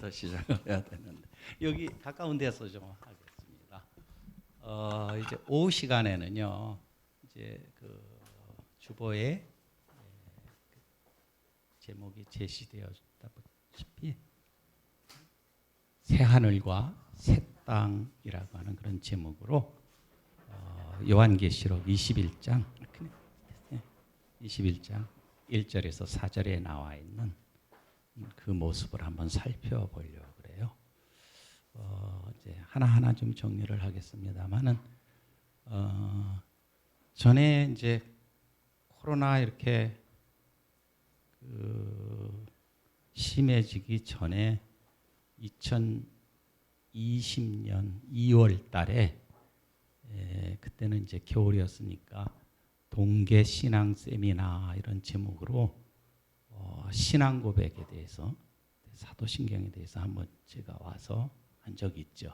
처음부터 시작을 해야 되는데 여기 가까운 데서 좀 하겠습니다. 이제 오후 시간에는요, 이제 그 주보에 제목이 제시되었다시피 새 하늘과 새 땅이라고 하는 그런 제목으로 요한계시록 21장 1절에서 4절에 나와 있는 그 모습을 한번 살펴보려고 그래요. 이제 하나하나 좀 정리를 하겠습니다만은 전에 이제 코로나 이렇게 심해지기 전에 2020년 2월 달에 그때는 이제 겨울이었으니까 동계 신앙 세미나 이런 제목으로 신앙 고백에 대해서 사도신경에 대해서 한번 제가 와서 한 적이 있죠.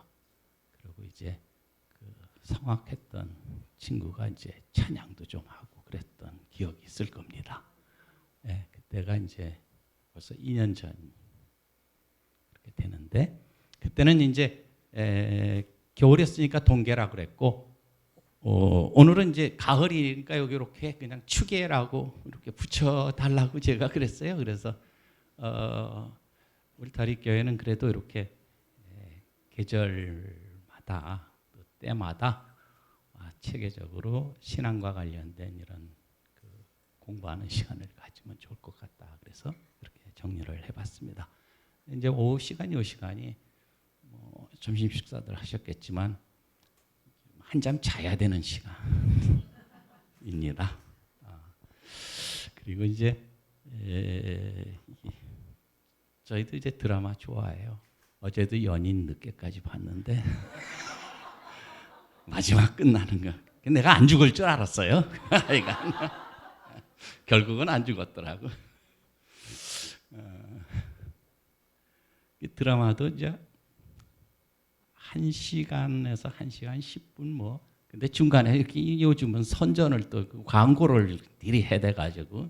그리고 이제 그 성악했던 친구가 이제 찬양도 좀 하고 그랬던 기억이 있을 겁니다. 네, 그때가 이제 벌써 2년 전 그렇게 되는데 그때는 이제 겨울이었으니까 동계라 그랬고 오늘은 이제 가을이니까 여기 이렇게 그냥 추계라고 이렇게 붙여달라고 제가 그랬어요. 그래서 우리 다립교회는 그래도 이렇게 계절마다 또 때마다 체계적으로 신앙과 관련된 이런 그 공부하는 시간을 가지면 좋을 것 같다. 그래서 이렇게 정리를 해봤습니다. 이제 오후 시간이 뭐 점심 식사들 하셨겠지만 한잠 자야 되는 시간입니다. 그리고 이제 저희도 이제 드라마 좋아해요. 어제도 연인 늦게까지 봤는데 마지막 끝나는 거. 내가 안 죽을 줄 알았어요. 결국은 안 죽었더라고. 이 드라마도 이제 1시간에서 1시간 10분 뭐. 근데 중간에 이렇게 요즘은 선전을 또 광고를 미리 해대 가지고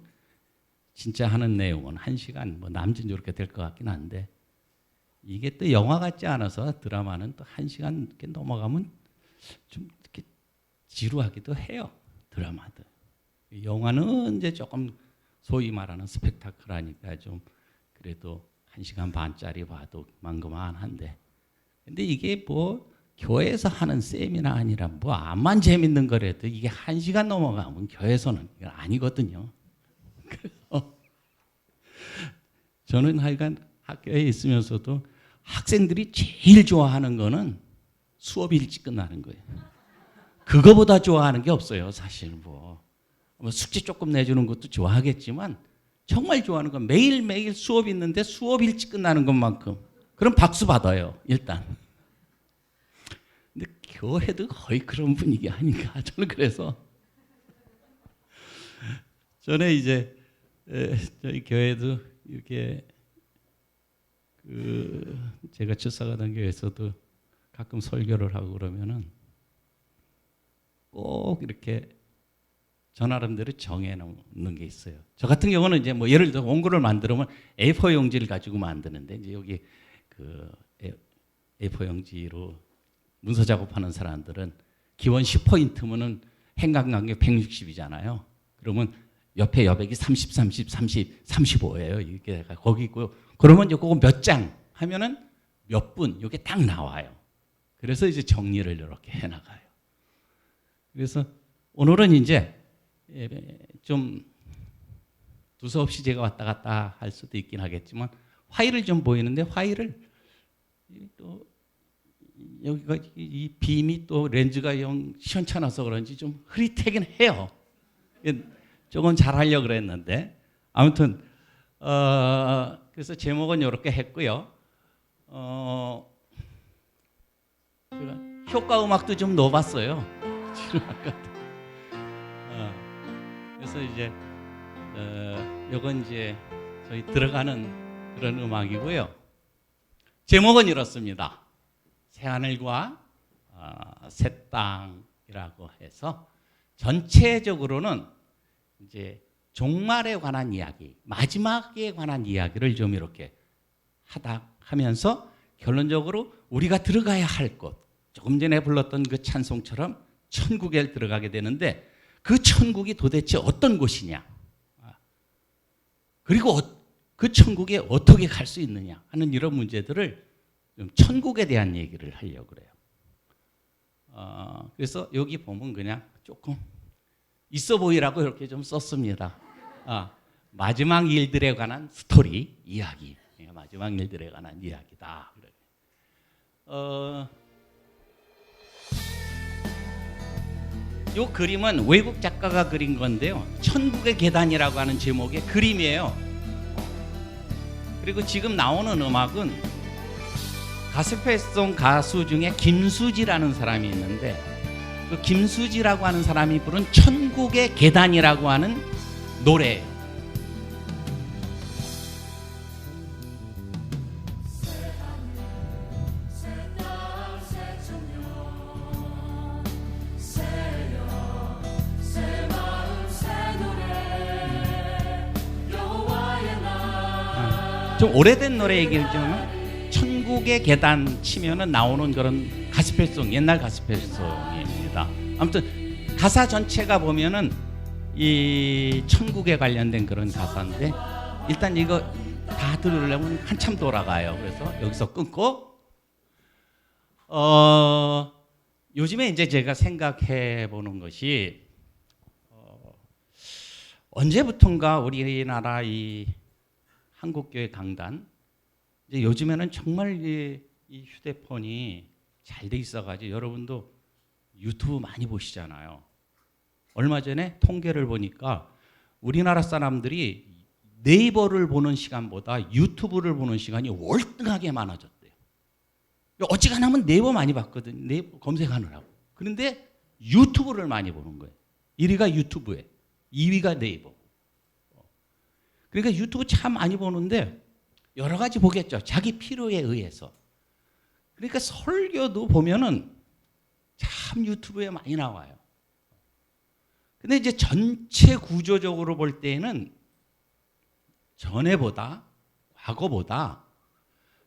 진짜 하는 내용은 1시간 뭐 남진 이렇게 될 것 같긴 한데 이게 또 영화 같지 않아서 드라마는 또 1시간 이렇게 넘어가면 좀 이렇게 지루하기도 해요. 드라마도. 영화는 이제 조금 소위 말하는 스펙타클하니까 좀 그래도 1시간 반짜리 봐도 그만한데 근데 이게 뭐 교회에서 하는 세미나 아니라 뭐 암만 재밌는 거라도 이게 1시간 넘어가면 교회에서는 이건 아니거든요. 그래서 저는 하여간 학교에 있으면서도 학생들이 제일 좋아하는 거는 수업이 일찍 끝나는 거예요. 그거보다 좋아하는 게 없어요. 사실 뭐 숙제 조금 내주는 것도 좋아하겠지만 정말 좋아하는 건 매일매일 수업이 있는데 수업 일찍 끝나는 것만큼 그럼 박수 받아요. 일단. 근데 교회도 거의 그런 분위기 아닌가. 저는 그래서 전에 이제 저희 교회도 이렇게 제가 출석하던 교회에서도 가끔 설교를 하고 그러면은 꼭 이렇게 저 나름대로 정해놓는 게 있어요. 저 같은 경우는 이제 뭐 예를 들어 원고를 만들면 A4 용지를 가지고 만드는데 이제 여기 그 A4 용지로 문서 작업하는 사람들은 기본 10포인트면은 행간간 게 160이잖아요. 그러면 옆에 여백이 30, 30, 30, 35예요. 이게 거기 있고요. 그러면 이제 그거 몇 장 하면은 몇 분 이게 딱 나와요. 그래서 이제 정리를 이렇게 해나가요. 그래서 오늘은 이제 좀 두서없이 제가 왔다 갔다 할 수도 있긴 하겠지만 화일을 좀 보이는데 화일을 또 여기가 이 빔이 또 렌즈가 영 시원찮아서 그런지 좀 흐릿하긴 해요. 조금 잘하려고 그랬는데 아무튼 그래서 제목은 이렇게 했고요. 제가 효과 음악도 좀 넣어봤어요. 그래서 이제 이건 이제 저희 들어가는 그런 음악이고요. 제목은 이렇습니다. 새 하늘과 새 땅이라고 해서 전체적으로는 이제 종말에 관한 이야기, 마지막에 관한 이야기를 좀 이렇게 하다 하면서 결론적으로 우리가 들어가야 할 곳, 조금 전에 불렀던 그 찬송처럼 천국에 들어가게 되는데 그 천국이 도대체 어떤 곳이냐, 그리고 그 천국에 어떻게 갈 수 있느냐 하는 이런 문제들을 좀 천국에 대한 얘기를 하려고 그래요. 그래서 여기 보면 그냥 조금 있어 보이라고 이렇게 좀 썼습니다. 마지막 일들에 관한 스토리, 이야기. 마지막 일들에 관한 이야기다. 이 그림은 외국 작가가 그린 건데요. 천국의 계단이라고 하는 제목의 그림이에요. 그리고 지금 나오는 음악은 가스펠송 가수 중에 김수지라는 사람이 있는데 그 김수지라고 하는 사람이 부른 천국의 계단이라고 하는 노래예요. 좀 오래된 노래 얘기를 좀 하면 천국의 계단 치면은 나오는 그런 가스펠송, 옛날 가스펠송입니다. 아무튼 가사 전체가 보면은 이 천국에 관련된 그런 가사인데 일단 이거 다 들으려면 한참 돌아가요. 그래서 여기서 끊고 요즘에 이제 제가 생각해 보는 것이 언제부턴가 우리나라 이 한국교회 강단 이제 요즘에는 정말 이 휴대폰이 잘 돼 있어가지고 여러분도 유튜브 많이 보시잖아요. 얼마 전에 통계를 보니까 우리나라 사람들이 네이버를 보는 시간보다 유튜브를 보는 시간이 월등하게 많아졌대요. 어지간하면 네이버 많이 봤거든요. 네이버 검색하느라고. 그런데 유튜브를 많이 보는 거예요. 1위가 유튜브에 2위가 네이버. 그러니까 유튜브 참 많이 보는데 여러 가지 보겠죠. 자기 필요에 의해서. 그러니까 설교도 보면은 참 유튜브에 많이 나와요. 근데 이제 전체 구조적으로 볼 때에는 전에보다 과거보다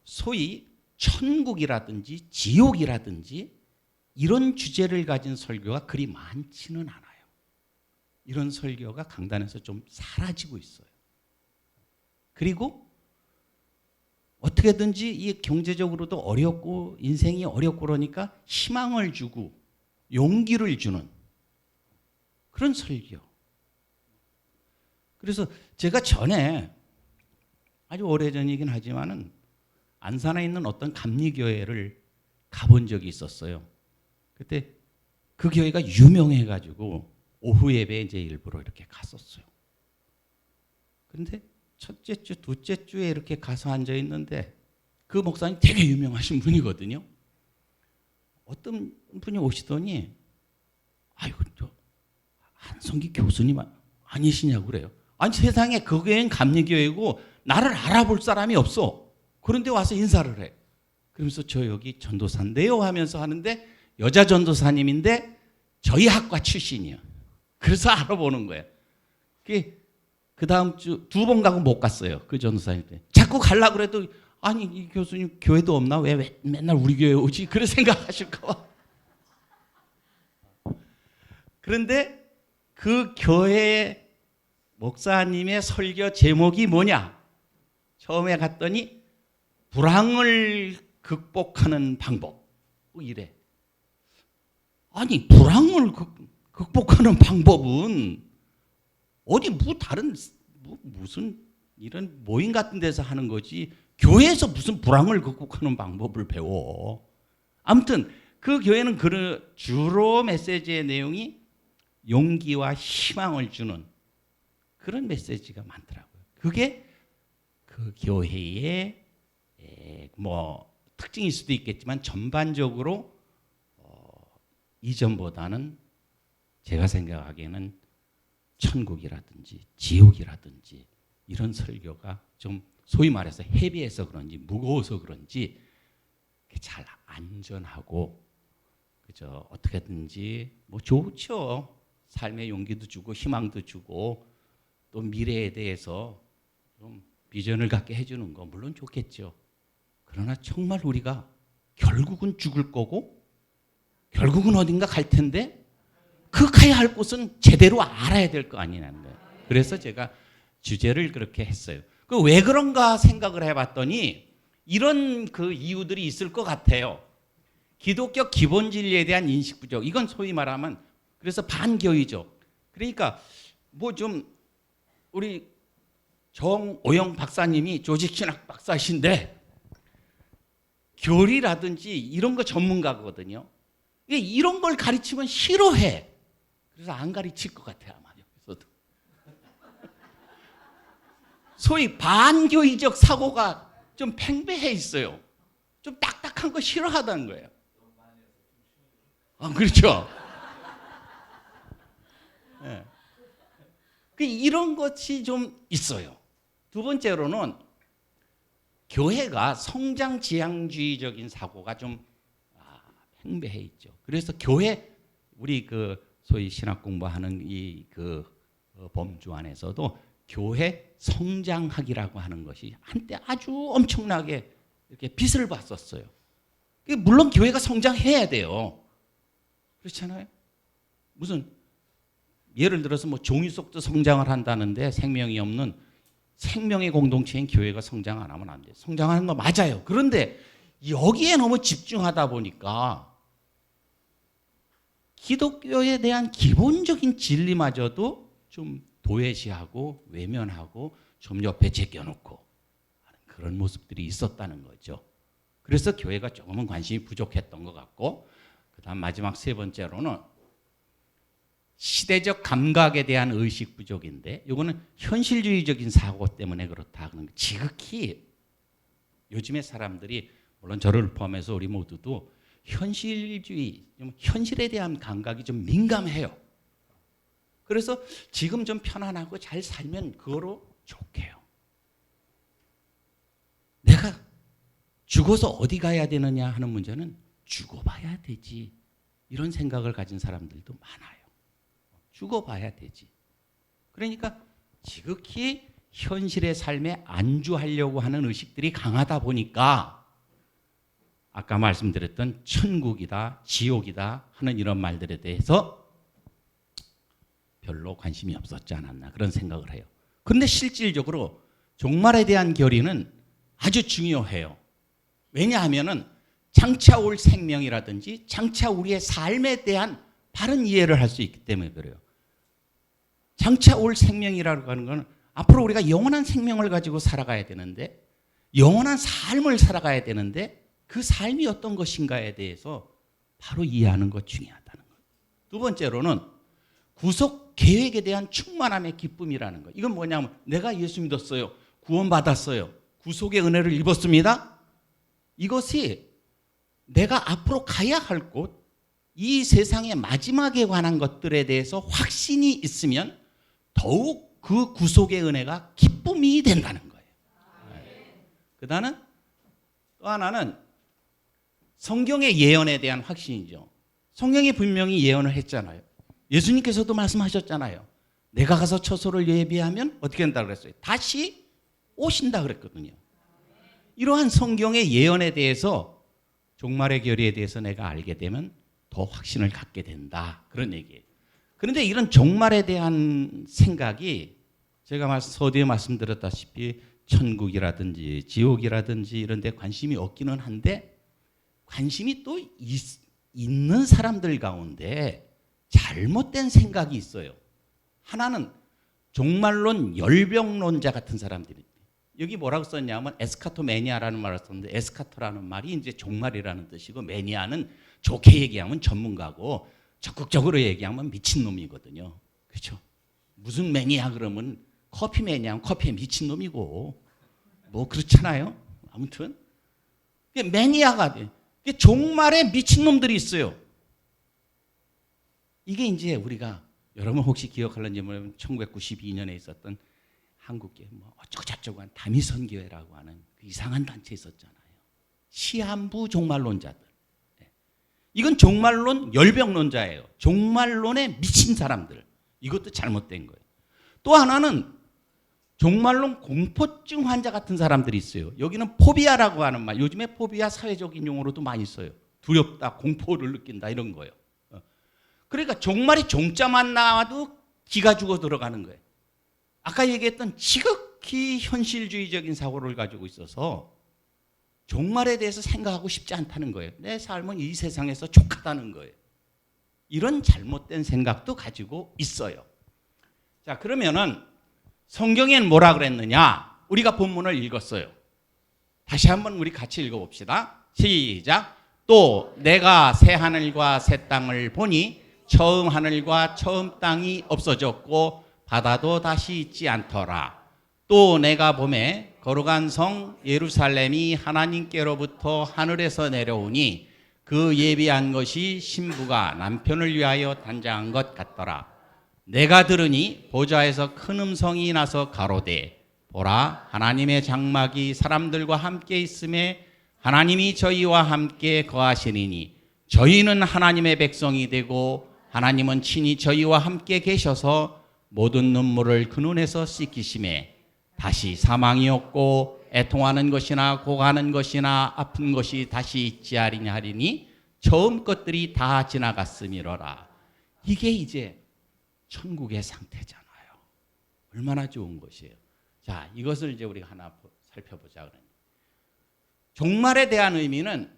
소위 천국이라든지 지옥이라든지 이런 주제를 가진 설교가 그리 많지는 않아요. 이런 설교가 강단에서 좀 사라지고 있어요. 그리고 어떻게든지 이 경제적으로도 어렵고 인생이 어렵고 그러니까 희망을 주고 용기를 주는 그런 설교. 그래서 제가 전에 아주 오래전이긴 하지만은 안산에 있는 어떤 감리교회를 가본 적이 있었어요. 그때 그 교회가 유명해가지고 오후 예배에 이제 일부러 이렇게 갔었어요. 그런데 첫째 주, 둘째 주에 이렇게 가서 앉아 있는데 그 목사님 되게 유명하신 분이거든요. 어떤 분이 오시더니 아이고 저 한성기 교수님 아니시냐고 그래요. 아니 세상에 그 교회는 감리교회고 나를 알아볼 사람이 없어. 그런데 와서 인사를 해. 그러면서 저 여기 전도사인데요 하면서 하는데 여자 전도사님인데 저희 학과 출신이요. 그래서 알아보는 거예요. 그 다음 주 2번 가고 못 갔어요. 그 전도사님 때. 자꾸 가려고 그래도 아니 이 교수님 교회도 없나? 왜 맨날 우리 교회 오지? 그런 생각하실까 봐. 그런데 그 교회 목사님의 설교 제목이 뭐냐? 처음에 갔더니 불황을 극복하는 방법. 이래. 아니 불황을 극복하는 방법은 어디 다른 무슨 이런 모임 같은 데서 하는 거지 교회에서 무슨 불황을 극복하는 방법을 배워. 아무튼 그 교회는 주로 메시지의 내용이 용기와 희망을 주는 그런 메시지가 많더라고요. 그게 그 교회의 뭐 특징일 수도 있겠지만 전반적으로 이전보다는 제가 생각하기에는 천국이라든지 지옥이라든지 이런 설교가 좀 소위 말해서 헤비해서 그런지 무거워서 그런지 잘 안전하고 그저 어떻게든지 뭐 좋죠. 삶의 용기도 주고 희망도 주고 또 미래에 대해서 좀 비전을 갖게 해주는 거 물론 좋겠죠. 그러나 정말 우리가 결국은 죽을 거고 결국은 어딘가 갈 텐데 그 가야 할 곳은 제대로 알아야 될 거 아니냐는 거예요. 그래서 제가 주제를 그렇게 했어요. 그 왜 그런가 생각을 해봤더니 이런 그 이유들이 있을 것 같아요. 기독교 기본 진리에 대한 인식 부족. 이건 소위 말하면 그래서 반교의적. 그러니까 뭐 좀 우리 정오영 박사님이 조직신학 박사신데 교리라든지 이런 거 전문가거든요. 이런 걸 가르치면 싫어해. 그래서 안 가르칠 것 같아요. 아마 여기서도. 소위 반교의적 사고가 좀 팽배해 있어요. 좀 딱딱한 거 싫어하다는 거예요. 그렇죠. 네. 이런 것이 좀 있어요. 두 번째로는 교회가 성장 지향주의적인 사고가 좀 팽배해 있죠. 그래서 교회 우리 그 소위 신학 공부하는 이 그 범주 안에서도 교회 성장학이라고 하는 것이 한때 아주 엄청나게 이렇게 빛을 봤었어요. 물론 교회가 성장해야 돼요. 그렇잖아요. 무슨 예를 들어서 뭐 종이 속도 성장을 한다는데 생명이 없는 생명의 공동체인 교회가 성장 안 하면 안 돼요. 성장하는 거 맞아요. 그런데 여기에 너무 집중하다 보니까 기독교에 대한 기본적인 진리마저도 좀 도외시하고 외면하고 좀 옆에 제껴놓고 하는 그런 모습들이 있었다는 거죠. 그래서 교회가 조금은 관심이 부족했던 것 같고, 그다음 마지막 세 번째로는 시대적 감각에 대한 의식 부족인데, 이거는 현실주의적인 사고 때문에 그렇다. 지극히 요즘의 사람들이 물론 저를 포함해서 우리 모두도 현실주의, 현실에 대한 감각이 좀 민감해요. 그래서 지금 좀 편안하고 잘 살면 그거로 좋게요. 내가 죽어서 어디 가야 되느냐 하는 문제는 죽어봐야 되지. 이런 생각을 가진 사람들도 많아요. 죽어봐야 되지. 그러니까 지극히 현실의 삶에 안주하려고 하는 의식들이 강하다 보니까 아까 말씀드렸던 천국이다, 지옥이다 하는 이런 말들에 대해서 별로 관심이 없었지 않았나 그런 생각을 해요. 그런데 실질적으로 종말에 대한 결의는 아주 중요해요. 왜냐하면은 장차 올 생명이라든지 장차 우리의 삶에 대한 바른 이해를 할 수 있기 때문에 그래요. 장차 올 생명이라고 하는 건 앞으로 우리가 영원한 생명을 가지고 살아가야 되는데, 영원한 삶을 살아가야 되는데 그 삶이 어떤 것인가에 대해서 바로 이해하는 것 중요하다는 거예요. 두 번째로는 구속 계획에 대한 충만함의 기쁨이라는 거예요. 이건 뭐냐면 내가 예수 믿었어요. 구원받았어요. 구속의 은혜를 입었습니다. 이것이 내가 앞으로 가야 할 곳, 이 세상의 마지막에 관한 것들에 대해서 확신이 있으면 더욱 그 구속의 은혜가 기쁨이 된다는 거예요. 그다음은 또 하나는 성경의 예언에 대한 확신이죠. 성경이 분명히 예언을 했잖아요. 예수님께서도 말씀하셨잖아요. 내가 가서 처소를 예비하면 어떻게 된다고 그랬어요? 다시 오신다 그랬거든요. 이러한 성경의 예언에 대해서 종말의 결의에 대해서 내가 알게 되면 더 확신을 갖게 된다. 그런 얘기예요. 그런데 이런 종말에 대한 생각이 제가 서두에 말씀드렸다시피 천국이라든지 지옥이라든지 이런 데 관심이 없기는 한데, 관심이 또 있는 사람들 가운데 잘못된 생각이 있어요. 하나는 종말론 열병론자 같은 사람들이, 여기 뭐라고 썼냐면 에스카토매니아라는 말을 썼는데, 에스카토라는 말이 이제 종말이라는 뜻이고, 매니아는 좋게 얘기하면 전문가고 적극적으로 얘기하면 미친놈이거든요. 그렇죠? 무슨 매니아 그러면 커피 매니아는 커피에 미친놈이고 뭐 그렇잖아요. 아무튼 매니아가 돼. 종말에 미친놈들이 있어요. 이게 이제 우리가, 여러분 혹시 기억하는지 모르면 1992년에 있었던 한국계 뭐 어쩌고저쩌고 다미선교회라고 하는 그 이상한 단체 있었잖아요. 시한부 종말론자들. 이건 종말론 열병론자예요. 종말론에 미친 사람들. 이것도 잘못된 거예요. 또 하나는 종말론 공포증 환자 같은 사람들이 있어요. 여기는 포비아라고 하는 말, 요즘에 포비아 사회적인 용어로도 많이 써요. 두렵다, 공포를 느낀다 이런 거예요. 그러니까 종말이 종자만 나와도 기가 죽어 들어가는 거예요. 아까 얘기했던 지극히 현실주의적인 사고를 가지고 있어서 종말에 대해서 생각하고 싶지 않다는 거예요. 내 삶은 이 세상에서 족하다는 거예요. 이런 잘못된 생각도 가지고 있어요. 자, 그러면은 성경에는 뭐라 그랬느냐? 우리가 본문을 읽었어요. 다시 한번 우리 같이 읽어봅시다. 시작. 또 내가 새 하늘과 새 땅을 보니 처음 하늘과 처음 땅이 없어졌고 바다도 다시 있지 않더라. 또 내가 보매 거룩한 성 예루살렘이 하나님께로부터 하늘에서 내려오니 그 예비한 것이 신부가 남편을 위하여 단장한 것 같더라. 내가 들으니 보좌에서 큰 음성이 나서 가로되 보라 하나님의 장막이 사람들과 함께 있음에 하나님이 저희와 함께 거하시리니 저희는 하나님의 백성이 되고 하나님은 친히 저희와 함께 계셔서 모든 눈물을 그 눈에서 씻기심에 다시 사망이 없고 애통하는 것이나 고가는 것이나 아픈 것이 다시 있지 아니냐 하리니 처음 것들이 다 지나갔음이로라. 이게 이제 천국의 상태잖아요. 얼마나 좋은 것이에요. 자, 이것을 이제 우리가 하나 살펴보자. 종말에 대한 의미는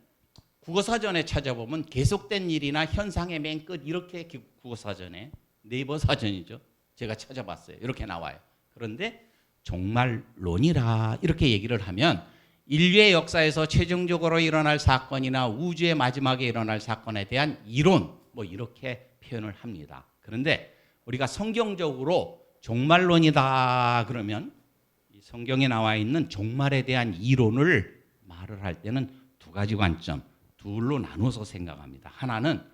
국어사전에 찾아보면 계속된 일이나 현상의 맨 끝 이렇게 국어사전에 네이버 사전이죠. 제가 찾아봤어요. 이렇게 나와요. 그런데 종말론이라 이렇게 얘기를 하면 인류의 역사에서 최종적으로 일어날 사건이나 우주의 마지막에 일어날 사건에 대한 이론 뭐 이렇게 표현을 합니다. 그런데 우리가 성경적으로 종말론이다 그러면 이 성경에 나와 있는 종말에 대한 이론을 말을 할 때는 두 가지 관점, 둘로 나눠서 생각합니다. 하나는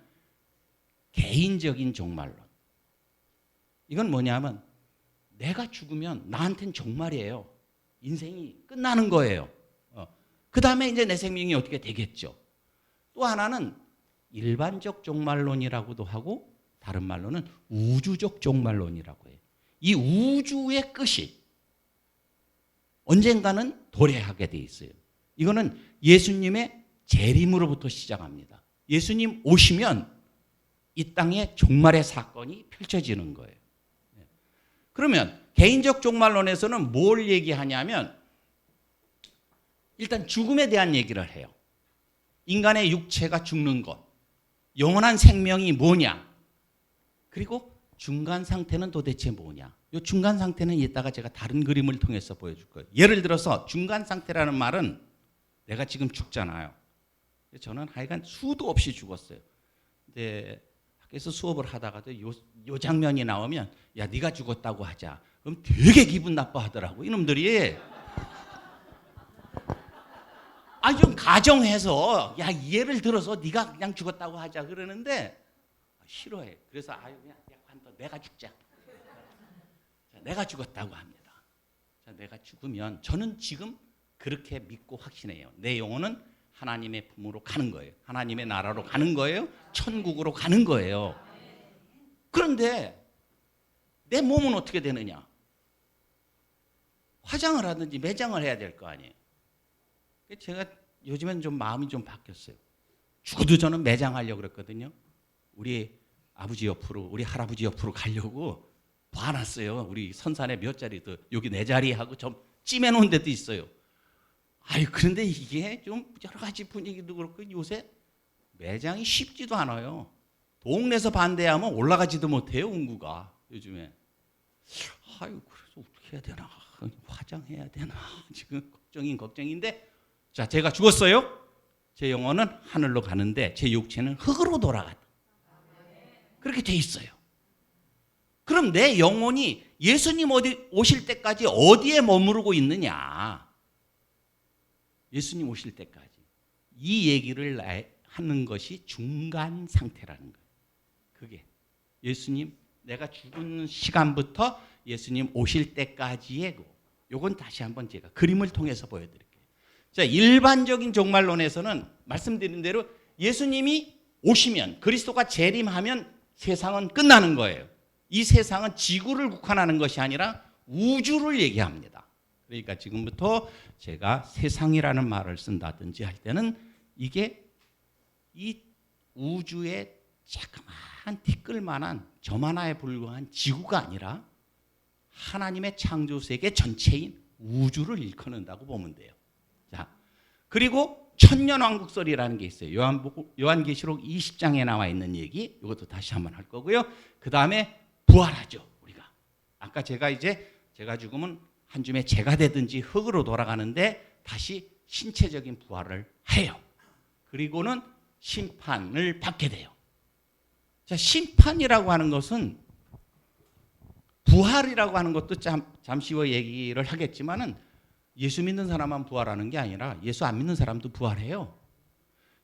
개인적인 종말론. 이건 뭐냐면 내가 죽으면 나한테는 종말이에요. 인생이 끝나는 거예요. 그 다음에 이제 내 생명이 어떻게 되겠죠. 또 하나는 일반적 종말론이라고도 하고 다른 말로는 우주적 종말론이라고 해요. 이 우주의 끝이 언젠가는 도래하게 돼 있어요. 이거는 예수님의 재림으로부터 시작합니다. 예수님 오시면 이 땅에 종말의 사건이 펼쳐지는 거예요. 그러면 개인적 종말론에서는 뭘 얘기하냐면 일단 죽음에 대한 얘기를 해요. 인간의 육체가 죽는 것, 영원한 생명이 뭐냐, 그리고 중간 상태는 도대체 뭐냐. 이 중간 상태는 이따가 제가 다른 그림을 통해서 보여줄 거예요. 예를 들어서 중간 상태라는 말은 내가 지금 죽잖아요. 저는 하여간 수도 없이 죽었어요. 근데 학교에서 수업을 하다가도 요 장면이 나오면 야 네가 죽었다고 하자. 그럼 되게 기분 나빠하더라고 이놈들이. 아니 좀 가정해서 야 예를 들어서 네가 그냥 죽었다고 하자 그러는데 싫어해. 그래서 아유 그냥 내가 죽자. 자, 내가 죽었다고 합니다. 자, 내가 죽으면 저는 지금 그렇게 믿고 확신해요. 내 영혼은 하나님의 품으로 가는 거예요. 하나님의 나라로 가는 거예요. 천국으로 가는 거예요. 그런데 내 몸은 어떻게 되느냐? 화장을 하든지 매장을 해야 될 거 아니에요. 제가 요즘엔 좀 마음이 좀 바뀌었어요. 죽어도 저는 매장하려고 그랬거든요. 우리 아버지 옆으로, 우리 할아버지 옆으로 가려고 봐놨어요. 우리 선산에 몇 자리도 여기 네 자리하고 좀 찜해놓은 데도 있어요. 아유 그런데 이게 좀 여러 가지 분위기도 그렇고 요새 매장이 쉽지도 않아요. 동네에서 반대하면 올라가지도 못해요. 운구가 요즘에. 아유 그래서 어떻게 해야 되나, 화장해야 되나 지금 걱정인데 자 제가 죽었어요. 제 영혼은 하늘로 가는데 제 육체는 흙으로 돌아갔다. 그렇게 돼 있어요. 그럼 내 영혼이 예수님 오실 때까지 어디에 머무르고 있느냐? 예수님 오실 때까지. 이 얘기를 하는 것이 중간 상태라는 거예요. 그게 예수님 내가 죽은 시간부터 예수님 오실 때까지의 요건 다시 한번 제가 그림을 통해서 보여드릴게요. 자, 일반적인 종말론에서는 말씀드린 대로 예수님이 오시면 그리스도가 재림하면 세상은 끝나는 거예요. 이 세상은 지구를 국한하는 것이 아니라 우주를 얘기합니다. 그러니까 지금부터 제가 세상이라는 말을 쓴다든지 할 때는 이게 이 우주의 자그마한 티끌만한 점 하나에 불과한 지구가 아니라 하나님의 창조 세계 전체인 우주를 일컫는다고 보면 돼요. 자, 그리고 천년왕국설이라는 게 있어요. 요한계시록 20장에 나와 있는 얘기, 이것도 다시 한번 할 거고요. 그 다음에 부활하죠, 우리가. 아까 제가 죽으면 한 줌의 재가 되든지 흙으로 돌아가는데 다시 신체적인 부활을 해요. 그리고는 심판을 받게 돼요. 자, 심판이라고 하는 것은 부활이라고 하는 것도 잠시 후에 얘기를 하겠지만은 예수 믿는 사람만 부활하는 게 아니라 예수 안 믿는 사람도 부활해요.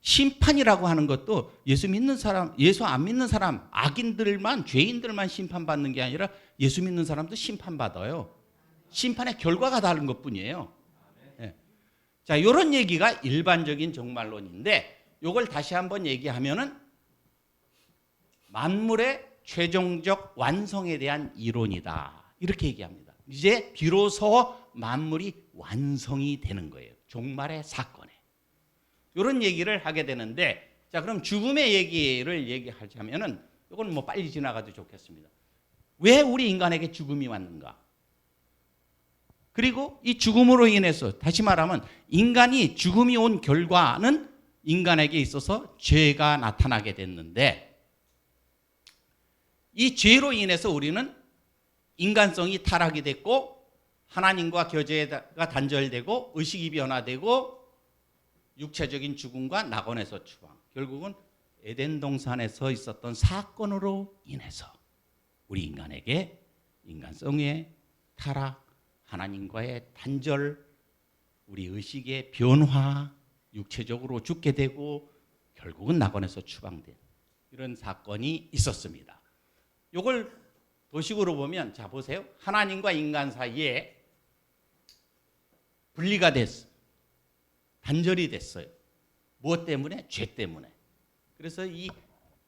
심판이라고 하는 것도 예수 믿는 사람, 예수 안 믿는 사람, 악인들만, 죄인들만 심판받는 게 아니라 예수 믿는 사람도 심판받아요. 심판의 결과가 다른 것뿐이에요. 네. 자, 이런 얘기가 일반적인 종말론인데 이걸 다시 한번 얘기하면은 만물의 최종적 완성에 대한 이론이다. 이렇게 얘기합니다. 이제 비로소 만물이 완성이 되는 거예요. 종말의 사건에. 이런 얘기를 하게 되는데, 자, 그럼 죽음의 얘기를 얘기하자면은 이건 뭐 빨리 지나가도 좋겠습니다. 왜 우리 인간에게 죽음이 왔는가? 그리고 이 죽음으로 인해서 다시 말하면 인간이 죽음이 온 결과는 인간에게 있어서 죄가 나타나게 됐는데 이 죄로 인해서 우리는 인간성이 타락이 됐고 하나님과 교제가 단절되고 의식이 변화되고 육체적인 죽음과 낙원에서 추방, 결국은 에덴 동산에서 있었던 사건으로 인해서 우리 인간에게 인간성의 타락, 하나님과의 단절, 우리 의식의 변화, 육체적으로 죽게 되고 결국은 낙원에서 추방된 이런 사건이 있었습니다. 이걸 도식으로 보면, 자 보세요. 하나님과 인간 사이에 분리가 됐어요. 단절이 됐어요. 무엇 때문에? 죄 때문에. 그래서 이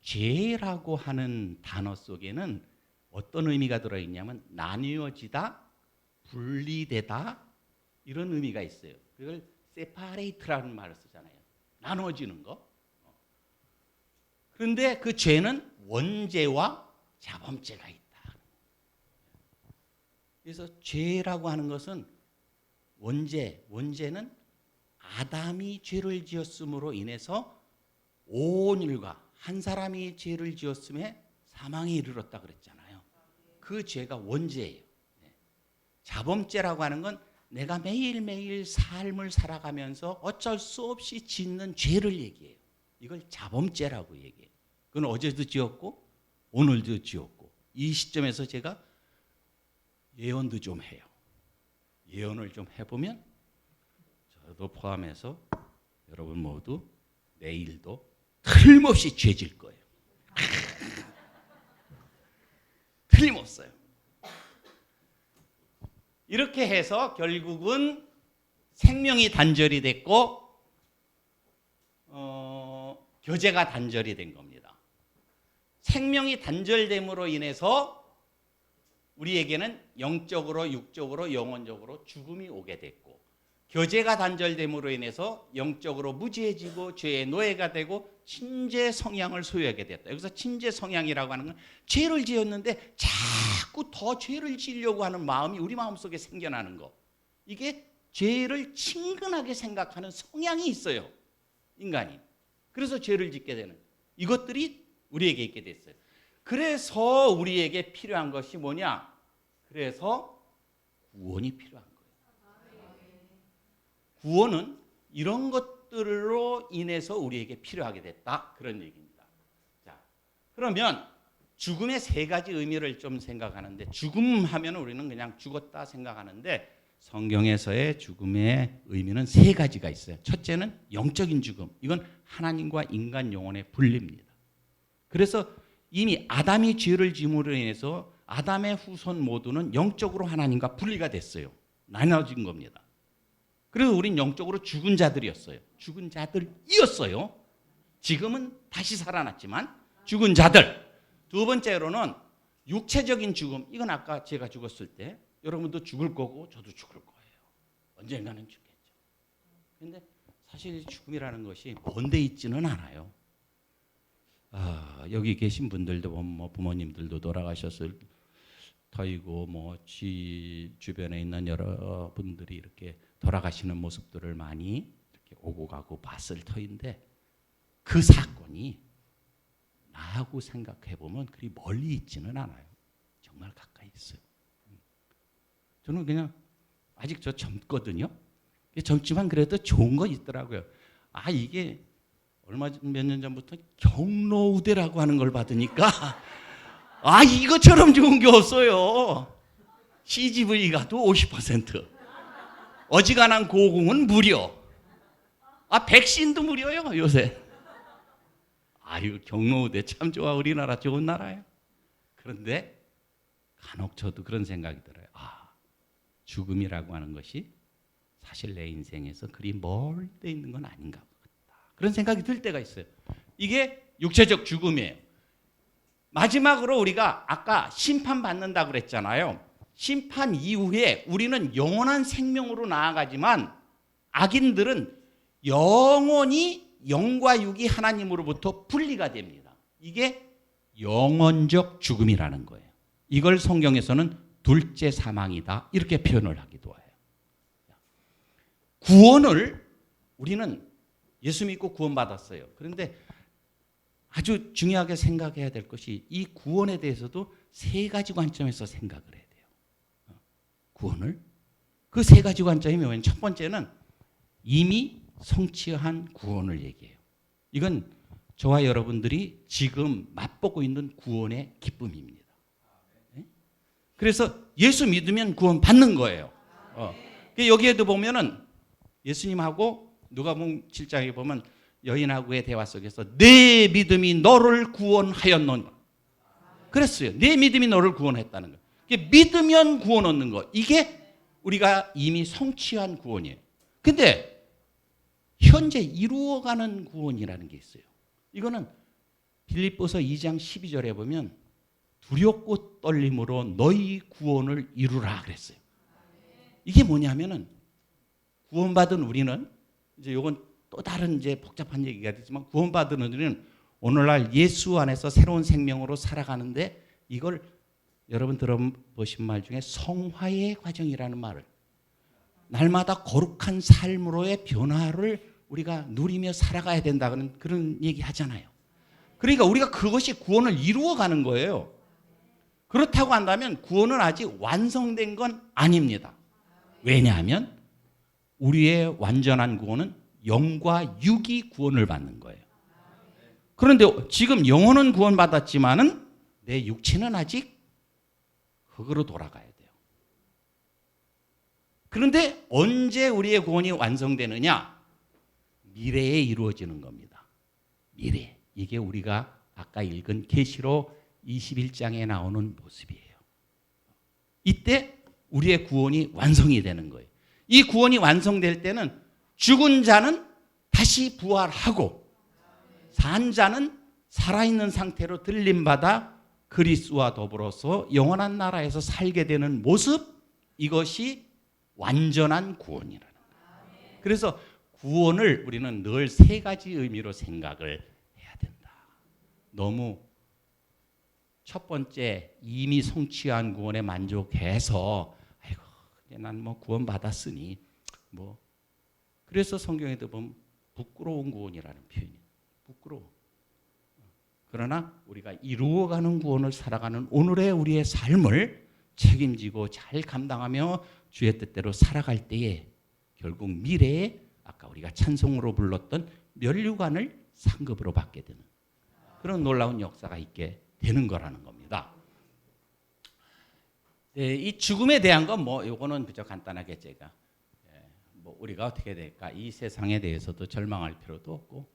죄라고 하는 단어 속에는 어떤 의미가 들어있냐면 나뉘어지다, 분리되다 이런 의미가 있어요. 그걸 separate라는 말을 쓰잖아요. 나눠지는 거. 그런데 그 죄는 원죄와 자범죄가 있다. 그래서 죄라고 하는 것은 원죄는 아담이 죄를 지었음으로 인해서 온 인류가 한 사람이 죄를 지었음에 사망에 이르렀다 그랬잖아요. 그 죄가 원죄예요. 자범죄라고 하는 건 내가 매일매일 삶을 살아가면서 어쩔 수 없이 짓는 죄를 얘기해요. 이걸 자범죄라고 얘기해요. 그건 어제도 지었고 오늘도 지었고 이 시점에서 제가 예언도 좀 해요. 예언을 좀 해보면 저도 포함해서 여러분 모두 내일도 틀림없이 죄질 거예요. 틀림없어요. 이렇게 해서 결국은 생명이 단절이 됐고 교제가 단절이 된 겁니다. 생명이 단절됨으로 인해서 우리에게는 영적으로, 육적으로, 영혼적으로 죽음이 오게 됐고 교제가 단절됨으로 인해서 영적으로 무지해지고 죄의 노예가 되고 친죄 성향을 소유하게 됐다. 여기서 친죄 성향이라고 하는 건 죄를 지었는데 자꾸 더 죄를 지으려고 하는 마음이 우리 마음속에 생겨나는 거. 이게 죄를 친근하게 생각하는 성향이 있어요. 인간이. 그래서 죄를 짓게 되는 이것들이 우리에게 있게 됐어요. 그래서 우리에게 필요한 것이 뭐냐? 그래서 구원이 필요한 거예요. 구원은 이런 것들로 인해서 우리에게 필요하게 됐다. 그런 얘기입니다. 자, 그러면 죽음의 세 가지 의미를 좀 생각하는데 죽음 하면 우리는 그냥 죽었다 생각하는데 성경에서의 죽음의 의미는 세 가지가 있어요. 첫째는 영적인 죽음. 이건 하나님과 인간 영혼의 분리입니다. 그래서 이미 아담이 죄를 지음으로 인해서 아담의 후손 모두는 영적으로 하나님과 분리가 됐어요. 나눠진 겁니다. 그래서 우린 영적으로 죽은 자들이었어요. 죽은 자들이었어요. 지금은 다시 살아났지만 죽은 자들. 두 번째로는 육체적인 죽음, 이건 아까 제가 죽었을 때 여러분도 죽을 거고 저도 죽을 거예요. 언젠가는 죽겠죠. 그런데 사실 죽음이라는 것이 먼데 있지는 않아요. 여기 계신 분들도 뭐 부모님들도 돌아가셨을 터이고 뭐 주변에 있는 여러분들이 이렇게 돌아가시는 모습들을 많이 이렇게 오고 가고 봤을 터인데 그 사건이 나하고 생각해 보면 그리 멀리 있지는 않아요. 정말 가까이 있어요. 저는 그냥 아직 저 젊거든요. 젊지만 그래도 좋은 거 있더라고요. 이게 몇 년 전부터 경로우대라고 하는 걸 받으니까 이것처럼 좋은 게 없어요. CGV 가도 50%. 어지간한 고공은 무료. 백신도 무료요 요새. 경로우대 참 좋아. 우리나라 좋은 나라예요. 그런데 간혹 저도 그런 생각이 들어요. 죽음이라고 하는 것이 사실 내 인생에서 그리 멀리 있는 건 아닌가 보다. 그런 생각이 들 때가 있어요. 이게 육체적 죽음이에요. 마지막으로 우리가 아까 심판받는다고 그랬잖아요. 심판 이후에 우리는 영원한 생명으로 나아가지만 악인들은 영원히 영과 육이 하나님으로부터 분리가 됩니다. 이게 영원적 죽음이라는 거예요. 이걸 성경에서는 둘째 사망이다 이렇게 표현을 하기도 해요. 구원을 우리는 예수 믿고 구원받았어요. 그런데 아주 중요하게 생각해야 될 것이 이 구원에 대해서도 세 가지 관점에서 생각을 해야 돼요. 구원을 그 세 가지 관점이 뭐냐면 첫 번째는 이미 성취한 구원을 얘기해요. 이건 저와 여러분들이 지금 맛보고 있는 구원의 기쁨입니다. 그래서 예수 믿으면 구원 받는 거예요. 여기에도 보면은 예수님하고 누가복음 7장에 보면 여인하고의 대화 속에서 내 믿음이 너를 구원하였노니 그랬어요. 내 믿음이 너를 구원했다는 거예요. 믿으면 구원 얻는 거. 이게 우리가 이미 성취한 구원이에요. 근데 현재 이루어가는 구원이라는 게 있어요. 이거는 빌립보서 2장 12절에 보면 두렵고 떨림으로 너희 구원을 이루라 그랬어요. 이게 뭐냐면은 구원받은 우리는 이제 요건 또 다른 이제 복잡한 얘기가 되지만 구원받은 우리는 오늘날 예수 안에서 새로운 생명으로 살아가는데 이걸 여러분 들어보신 말 중에 성화의 과정이라는 말을 날마다 거룩한 삶으로의 변화를 우리가 누리며 살아가야 된다는 그런 얘기 하잖아요. 그러니까 우리가 그것이 구원을 이루어가는 거예요. 그렇다고 한다면 구원은 아직 완성된 건 아닙니다. 왜냐하면 우리의 완전한 구원은 영과 육이 구원을 받는 거예요. 그런데 지금 영혼은 구원받았지만은 내 육체는 아직 흙으로 돌아가야 돼요. 그런데 언제 우리의 구원이 완성되느냐? 미래에 이루어지는 겁니다. 미래. 이게 우리가 아까 읽은 계시록 21장에 나오는 모습이에요. 이때 우리의 구원이 완성이 되는 거예요. 이 구원이 완성될 때는 죽은 자는 다시 부활하고 산 자는 살아있는 상태로 들림받아 그리스도와 더불어서 영원한 나라에서 살게 되는 모습, 이것이 완전한 구원이라는 거예요. 그래서 구원을 우리는 늘 세 가지 의미로 생각을 해야 된다. 너무 첫 번째 이미 성취한 구원에 만족해서 난 뭐 구원 받았으니 뭐 그래서 성경에도 보면 부끄러운 구원이라는 표현이 부끄러워. 그러나 우리가 이루어가는 구원을 살아가는 오늘의 우리의 삶을 책임지고 잘 감당하며 주의 뜻대로 살아갈 때에 결국 미래에 아까 우리가 찬송으로 불렀던 면류관을 상급으로 받게 되는 그런 놀라운 역사가 있게 되는 거라는 겁니다. 네, 이 죽음에 대한 건 뭐 요거는 그저 간단하게 제가 뭐 우리가 어떻게 될까 이 세상에 대해서도 절망할 필요도 없고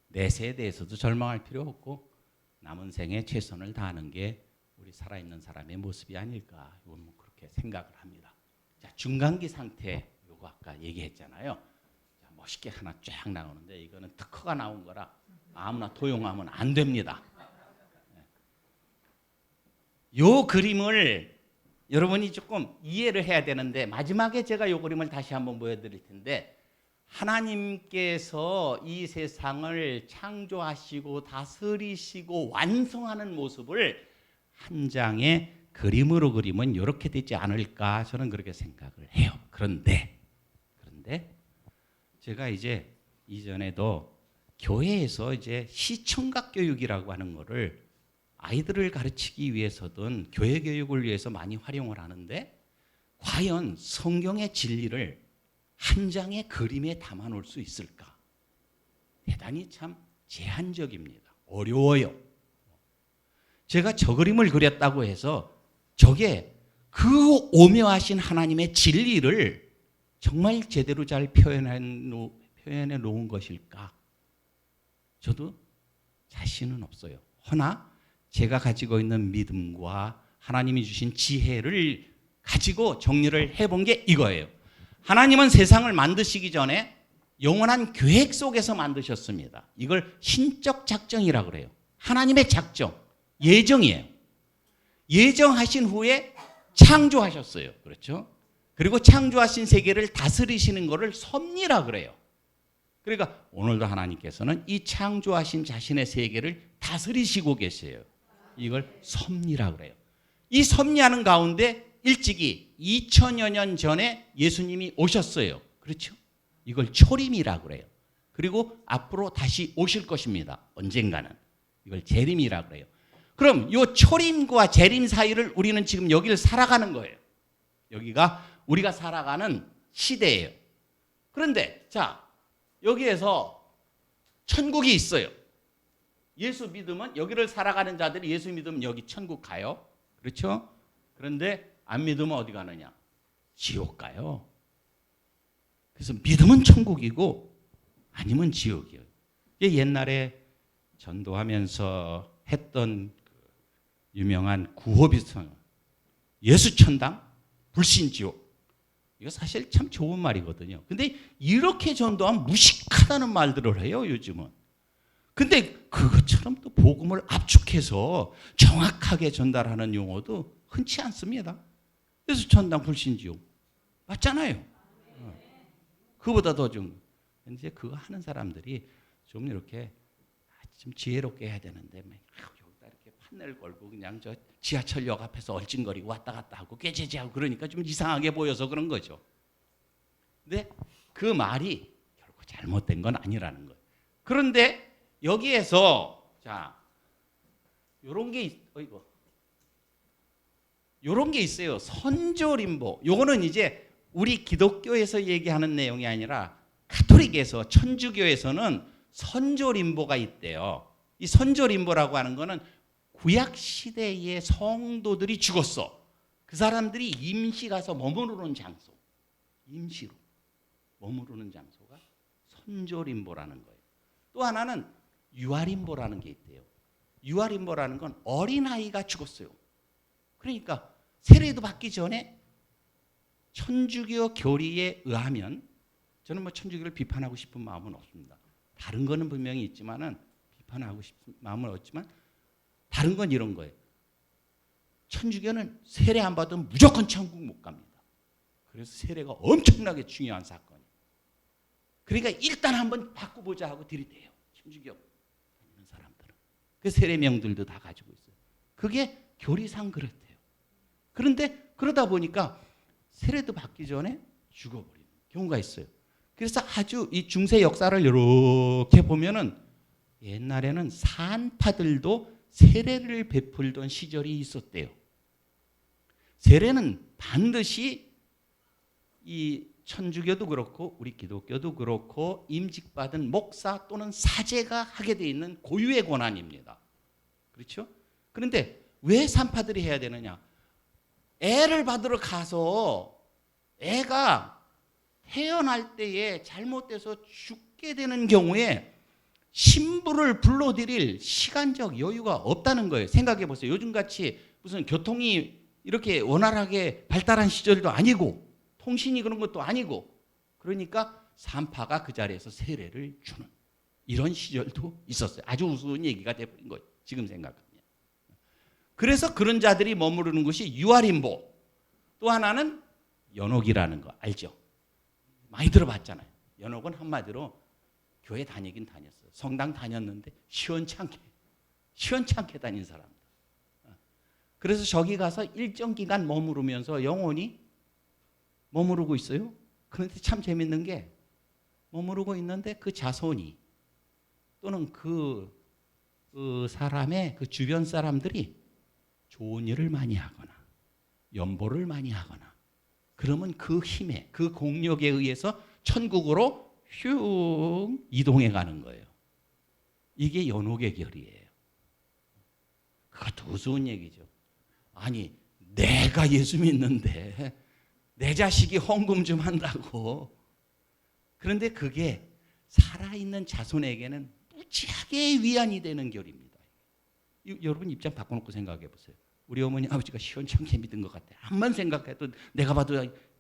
내세에 대해서도 절망할 필요 없고 남은 생에 최선을 다하는 게 우리 살아있는 사람의 모습이 아닐까 이건 뭐 그렇게 생각을 합니다. 자, 중간기 상태 요거 아까 얘기했잖아요. 자, 멋있게 하나 쫙 나오는데 이거는 특허가 나온 거라 아무나 도용하면 안 됩니다. 요 그림을 여러분이 조금 이해를 해야 되는데, 마지막에 제가 요 그림을 다시 한번 보여드릴 텐데, 하나님께서 이 세상을 창조하시고 다스리시고 완성하는 모습을 한 장의 그림으로 그리면 이렇게 되지 않을까, 저는 그렇게 생각을 해요. 그런데 제가 이제 이전에도 교회에서 이제 시청각 교육이라고 하는 거를 아이들을 가르치기 위해서든 교회 교육을 위해서 많이 활용을 하는데, 과연 성경의 진리를 한 장의 그림에 담아 놓을 수 있을까? 대단히 참 제한적입니다. 어려워요. 제가 저 그림을 그렸다고 해서 저게 그 오묘하신 하나님의 진리를 정말 제대로 잘 표현해 놓은 것일까? 저도 자신은 없어요. 허나 제가 가지고 있는 믿음과 하나님이 주신 지혜를 가지고 정리를 해본 게 이거예요. 하나님은 세상을 만드시기 전에 영원한 계획 속에서 만드셨습니다. 이걸 신적 작정이라고 그래요. 하나님의 작정, 예정이에요. 예정하신 후에 창조하셨어요. 그렇죠? 그리고 창조하신 세계를 다스리시는 것을 섭리라 그래요. 그러니까 오늘도 하나님께서는 이 창조하신 자신의 세계를 다스리시고 계세요. 이걸 섭리라 그래요. 이 섭리하는 가운데 일찍이 2000여 년 전에 예수님이 오셨어요. 그렇죠? 이걸 초림이라 그래요. 그리고 앞으로 다시 오실 것입니다. 언젠가는. 이걸 재림이라 그래요. 그럼 이 초림과 재림 사이를 우리는 지금 여기를 살아가는 거예요. 여기가 우리가 살아가는 시대예요. 그런데 자, 여기에서 천국이 있어요. 예수 믿으면, 여기를 살아가는 자들이 예수 믿으면 여기 천국 가요. 그렇죠? 그런데 안 믿으면 어디 가느냐? 지옥 가요. 그래서 믿으면 천국이고 아니면 지옥이에요. 옛날에 전도하면서 했던 유명한 구호비선, 예수천당, 불신지옥. 이거 사실 참 좋은 말이거든요. 근데 이렇게 전도하면 무식하다는 말들을 해요, 요즘은. 근데 그것처럼 또 복음을 압축해서 정확하게 전달하는 용어도 흔치 않습니다. 그래서 천당, 불신지옥 맞잖아요. 그보다 더 좀, 이제 그거 하는 사람들이 좀 이렇게 좀 지혜롭게 해야 되는데, 여기다 이렇게 판넬 걸고 그냥 저 지하철역 앞에서 얼찐거리고 왔다 갔다 하고 꾀죄죄하고 그러니까 좀 이상하게 보여서 그런 거죠. 근데 그 말이 결코 잘못된 건 아니라는 거예요. 그런데 여기에서 자, 요런 게 요런 게 있어요. 선조림보. 요거는 이제 우리 기독교에서 얘기하는 내용이 아니라 가톨릭에서, 천주교에서는 선조림보가 있대요. 이 선조림보라고 하는 거는 구약 시대의 성도들이 죽었어. 그 사람들이 임시 가서 머무르는 장소, 임시로 머무르는 장소가 선조림보라는 거예요. 또 하나는 유아림보라는 게 있대요. 유아림보라는 건 어린아이가 죽었어요. 그러니까 세례도 받기 전에 천주교 교리에 의하면, 저는 뭐 천주교를 비판하고 싶은 마음은 없습니다. 다른 거는 분명히 있지만은, 비판하고 싶은 마음은 없지만, 다른 건 이런 거예요. 천주교는 세례 안 받으면 무조건 천국 못 갑니다. 그래서 세례가 엄청나게 중요한 사건이에요. 그러니까 일단 한번 바꿔보자 하고 들이대요. 천주교 다니는 사람들은. 그 세례명들도 다 가지고 있어요. 그게 교리상 그렇대요. 그런데 그러다 보니까 세례도 받기 전에 죽어버리는 경우가 있어요. 그래서 아주 이 중세 역사를 이렇게 보면은 옛날에는 산파들도 세례를 베풀던 시절이 있었대요. 세례는 반드시 이 천주교도 그렇고 우리 기독교도 그렇고 임직받은 목사 또는 사제가 하게 돼 있는 고유의 권한입니다. 그렇죠? 그런데 왜 산파들이 해야 되느냐? 애를 받으러 가서 애가 태어날 때에 잘못돼서 죽게 되는 경우에 신부를 불러들일 시간적 여유가 없다는 거예요. 생각해 보세요. 요즘같이 무슨 교통이 이렇게 원활하게 발달한 시절도 아니고 통신이 그런 것도 아니고, 그러니까 산파가 그 자리에서 세례를 주는 이런 시절도 있었어요. 아주 우스운 얘기가 돼버린 거예요. 지금 생각하면. 그래서 그런 자들이 머무르는 곳이 유아림보. 또 하나는 연옥이라는 거 알죠? 많이 들어봤잖아요. 연옥은 한마디로 교회 다니긴 다녔어요. 성당 다녔는데 시원찮게 다닌 사람. 그래서 저기 가서 일정 기간 머무르면서 영원히 머무르고 있어요. 그런데 참 재밌는 게 머무르고 있는데 그 자손이 또는 그 사람의 그 주변 사람들이 좋은 일을 많이 하거나 연보를 많이 하거나 그러면 그 힘에 그 공력에 의해서 천국으로 휙 이동해 가는 거예요. 이게 연옥의 결이에요. 그것도 우스운 얘기죠. 아니 내가 예수 믿는데 내 자식이 헌금 좀 한다고. 그런데 그게 살아있는 자손에게는 무지하게 위안이 되는 결입니다. 여러분 입장 바꿔놓고 생각해 보세요. 우리 어머니 아버지가 시원찮게 믿은 것 같아. 암만 생각해도 내가 봐도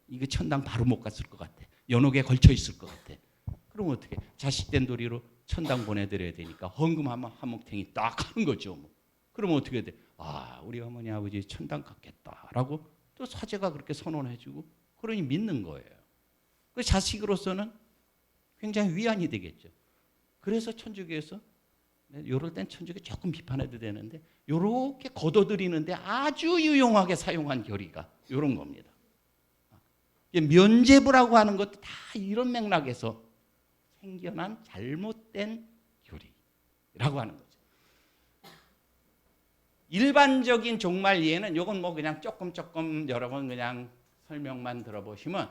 이거 천당 바로 못 갔을 것 같아. 연옥에 걸쳐 있을 것 같아. 그럼 어떻게 자식된 도리로 천당 보내드려야 되니까 헌금 한 몫탱이 딱 하는 거죠. 뭐. 그러면 어떻게 돼? 아 우리 어머니 아버지 천당 갔겠다라고 또 사제가 그렇게 선언해주고 그러니 믿는 거예요. 그 자식으로서는 굉장히 위안이 되겠죠. 그래서 천주교에서 이럴 땐 천주교 조금 비판해도 되는데 이렇게 거둬들이는데 아주 유용하게 사용한 결의가 이런 겁니다. 면죄부라고 하는 것도 다 이런 맥락에서 생겨난 잘못된 교리라고 하는 거죠. 일반적인 종말 이해는 이건 뭐 그냥 조금 여러분 그냥 설명만 들어보시면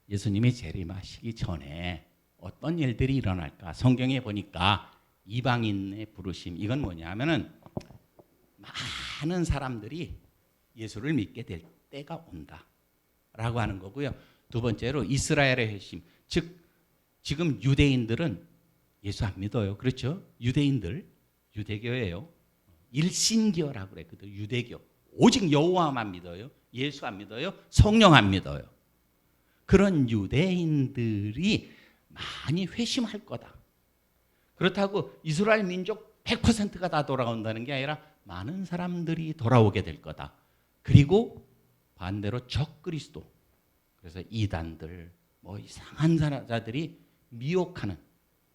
예수님이 재림하시기 전에 어떤 일들이 일어날까? 성경에 보니까 이방인의 부르심 이건 뭐냐면은 많은 사람들이 예수를 믿게 될 때가 온다라고 하는 거고요. 두 번째로 이스라엘의 회심, 즉 지금 유대인들은 예수 안 믿어요. 그렇죠? 유대인들 유대교예요. 일신교라고 그랬거든요. 유대교. 오직 여호와만 믿어요. 예수 안 믿어요. 성령 안 믿어요. 그런 유대인들이 많이 회심할 거다. 그렇다고 이스라엘 민족 100%가 다 돌아온다는 게 아니라 많은 사람들이 돌아오게 될 거다. 그리고 반대로 적그리스도, 그래서 이단들, 뭐 이상한 자들이 미혹하는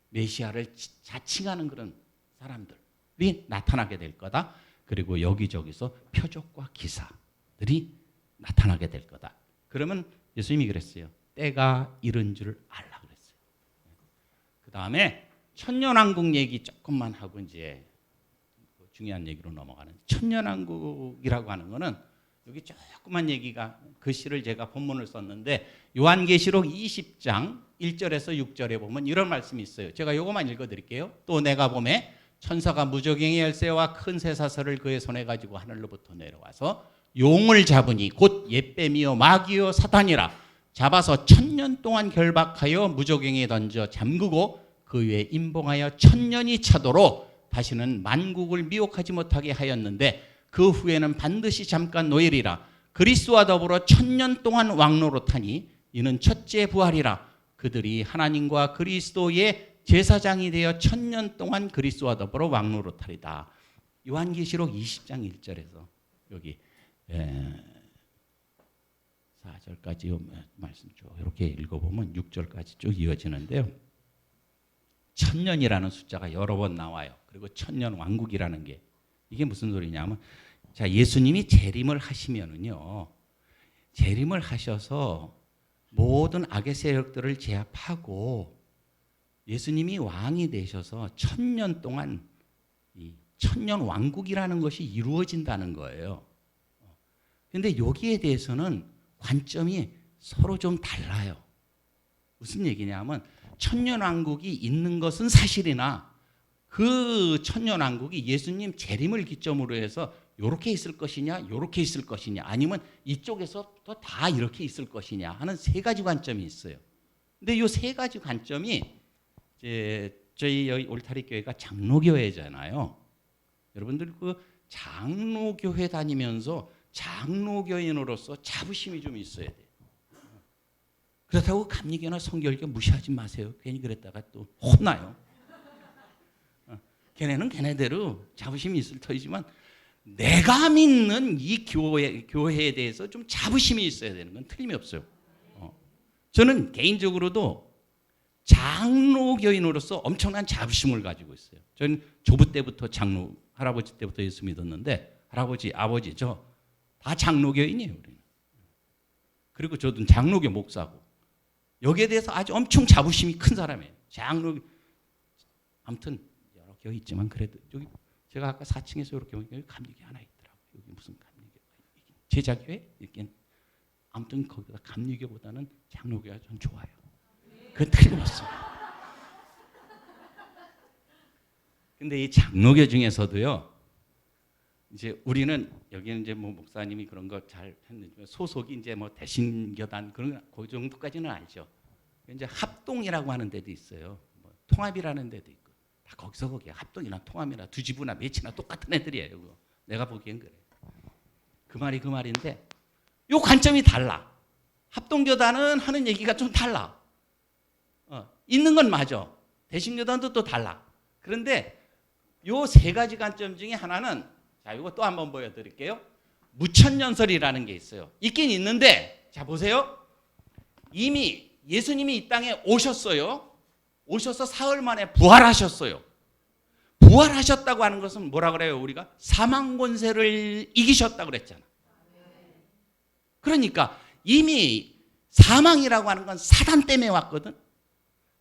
메시아를 자칭하는 그런 사람들이 나타나게 될 거다. 그리고 여기저기서 표적과 기사들이 나타나게 될 거다. 그러면 예수님이 그랬어요. 때가 이른 줄 알라 그랬어요. 그 다음에 천년왕국 얘기 조금만 하고 이제 중요한 얘기로 넘어가는 천년왕국이라고 하는 거는 여기 조그만 얘기가 글씨를 제가 본문을 썼는데 요한계시록 20장 1절에서 6절에 보면 이런 말씀이 있어요. 제가 요거만 읽어드릴게요. 또 내가 보매 천사가 무저갱의 열쇠와 큰 쇠사슬을 그의 손에 가지고 하늘로부터 내려와서 용을 잡으니 곧 옛뱀이요 마귀요 사탄이라 잡아서 1000년 동안 결박하여 무저갱에 던져 잠그고 그 위에 임봉하여 1000년이 차도록 다시는 만국을 미혹하지 못하게 하였는데 그 후에는 반드시 잠깐 노예리라. 그리스도와 더불어 1000년 동안 왕노릇하니 이는 첫째 부활이라. 그들이 하나님과 그리스도의 제사장이 되어 1000년 동안 그리스도와 더불어 왕노릇하리다. 요한계시록 20장 1절에서 여기 4절까지 말씀 쭉 이렇게 읽어보면 6절까지 쭉 이어지는데요. 1000년이라는 숫자가 여러 번 나와요. 그리고 1000년 왕국이라는 게 이게 무슨 소리냐면 자 예수님이 재림을 하시면은요. 재림을 하셔서 모든 악의 세력들을 제압하고 예수님이 왕이 되셔서 1000년 동안 이 1000년 왕국이라는 것이 이루어진다는 거예요. 그런데 여기에 대해서는 관점이 서로 좀 달라요. 무슨 얘기냐면 천년왕국이 있는 것은 사실이나 그 천년왕국이 예수님 재림을 기점으로 해서 이렇게 있을 것이냐 이렇게 있을 것이냐 아니면 이쪽에서 또 다 이렇게 있을 것이냐 하는 세 가지 관점이 있어요. 근데 이 세 가지 관점이 이제 저희 여기 울타리 교회가 장로교회잖아요. 여러분들 그 장로교회 다니면서 장로교인으로서 자부심이 좀 있어야 돼요. 그렇다고 감리교나 성결교 무시하지 마세요. 괜히 그랬다가 또 혼나요. 걔네는 걔네대로 자부심이 있을 터이지만 내가 믿는 이 교회에 대해서 좀 자부심이 있어야 되는 건 틀림이 없어요. 저는 개인적으로도 장로교인으로서 엄청난 자부심을 가지고 있어요. 저는 조부 때부터 장로, 할아버지 때부터 예수 믿었는데 할아버지, 아버지 저 다 장로교인이에요. 우리는. 그리고 저도 장로교 목사고 여기에 대해서 아주 엄청 자부심이 큰 사람이에요. 장로, 아무튼 여러 교회 있지만 그래도 여기 제가 아까 4층에서 이렇게 보니까 여기 감리교 하나 있더라고요. 여기 무슨 감리교? 제자교회? 이렇게 아무튼 거기다 감리교보다는 장로교가 좀 좋아요. 그건 틀림없습니다. 근데 이 장로교 중에서도요. 이제 우리는 여기는 이제 뭐 목사님이 그런 거 잘 했는데 소속이 이제 뭐 대신교단 그런 그 정도까지는 알죠. 이제 합동이라고 하는 데도 있어요. 뭐 통합이라는 데도 있고 다 거기서 거기야. 합동이나 통합이나 두지부나 매치나 똑같은 애들이에요. 그거. 내가 보기엔 그래. 그 말이 그 말인데 요 관점이 달라. 합동교단은 하는 얘기가 좀 달라. 있는 건 맞아. 대신교단도 또 달라. 그런데 요 세 가지 관점 중에 하나는 자, 이거 또 한번 보여드릴게요. 무천년설이라는 게 있어요. 있긴 있는데, 자 보세요. 이미 예수님이 이 땅에 오셨어요. 오셔서 사흘 만에 부활하셨어요. 부활하셨다고 하는 것은 뭐라 그래요? 우리가 사망 권세를 이기셨다고 그랬잖아. 그러니까 이미 사망이라고 하는 건 사탄 때문에 왔거든.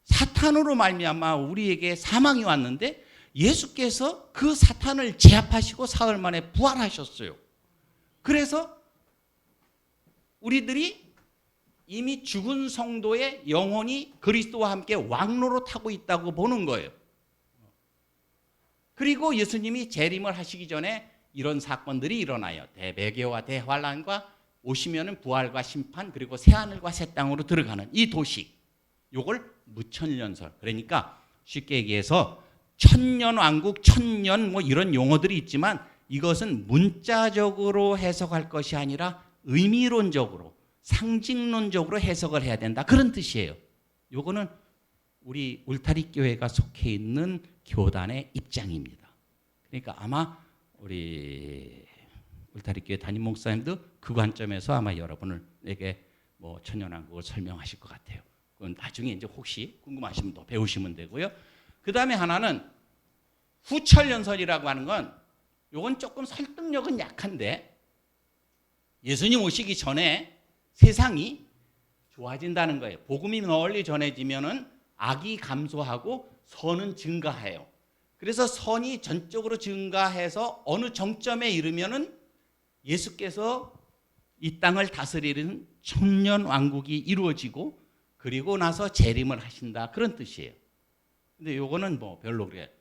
사탄으로 말미암아 우리에게 사망이 왔는데 예수께서 그 사탄을 제압하시고 사흘 만에 부활하셨어요. 그래서 우리들이 이미 죽은 성도의 영혼이 그리스도와 함께 왕로로 타고 있다고 보는 거예요. 그리고 예수님이 재림을 하시기 전에 이런 사건들이 일어나요. 대배교와 대환란과 오시면은 부활과 심판 그리고 새하늘과 새 땅으로 들어가는 이 도식. 요걸 무천년설. 그러니까 쉽게 얘기해서 천년왕국, 천년 뭐 이런 용어들이 있지만 이것은 문자적으로 해석할 것이 아니라 의미론적으로 상징론적으로 해석을 해야 된다. 그런 뜻이에요. 요거는 우리 울타리 교회가 속해 있는 교단의 입장입니다. 그러니까 아마 우리 울타리 교회 담임 목사님도 그 관점에서 아마 여러분에게 뭐 천년왕국을 설명하실 것 같아요. 그건 나중에 이제 혹시 궁금하시면 또 배우시면 되고요. 그 다음에 하나는 후천연설이라고 하는 건 요건 조금 설득력은 약한데 예수님 오시기 전에 세상이 좋아진다는 거예요. 복음이 널리 전해지면은 악이 감소하고 선은 증가해요. 그래서 선이 전적으로 증가해서 어느 정점에 이르면은 예수께서 이 땅을 다스리는 천년 왕국이 이루어지고 그리고 나서 재림을 하신다. 그런 뜻이에요. 근데 요거는 뭐 별로 그래.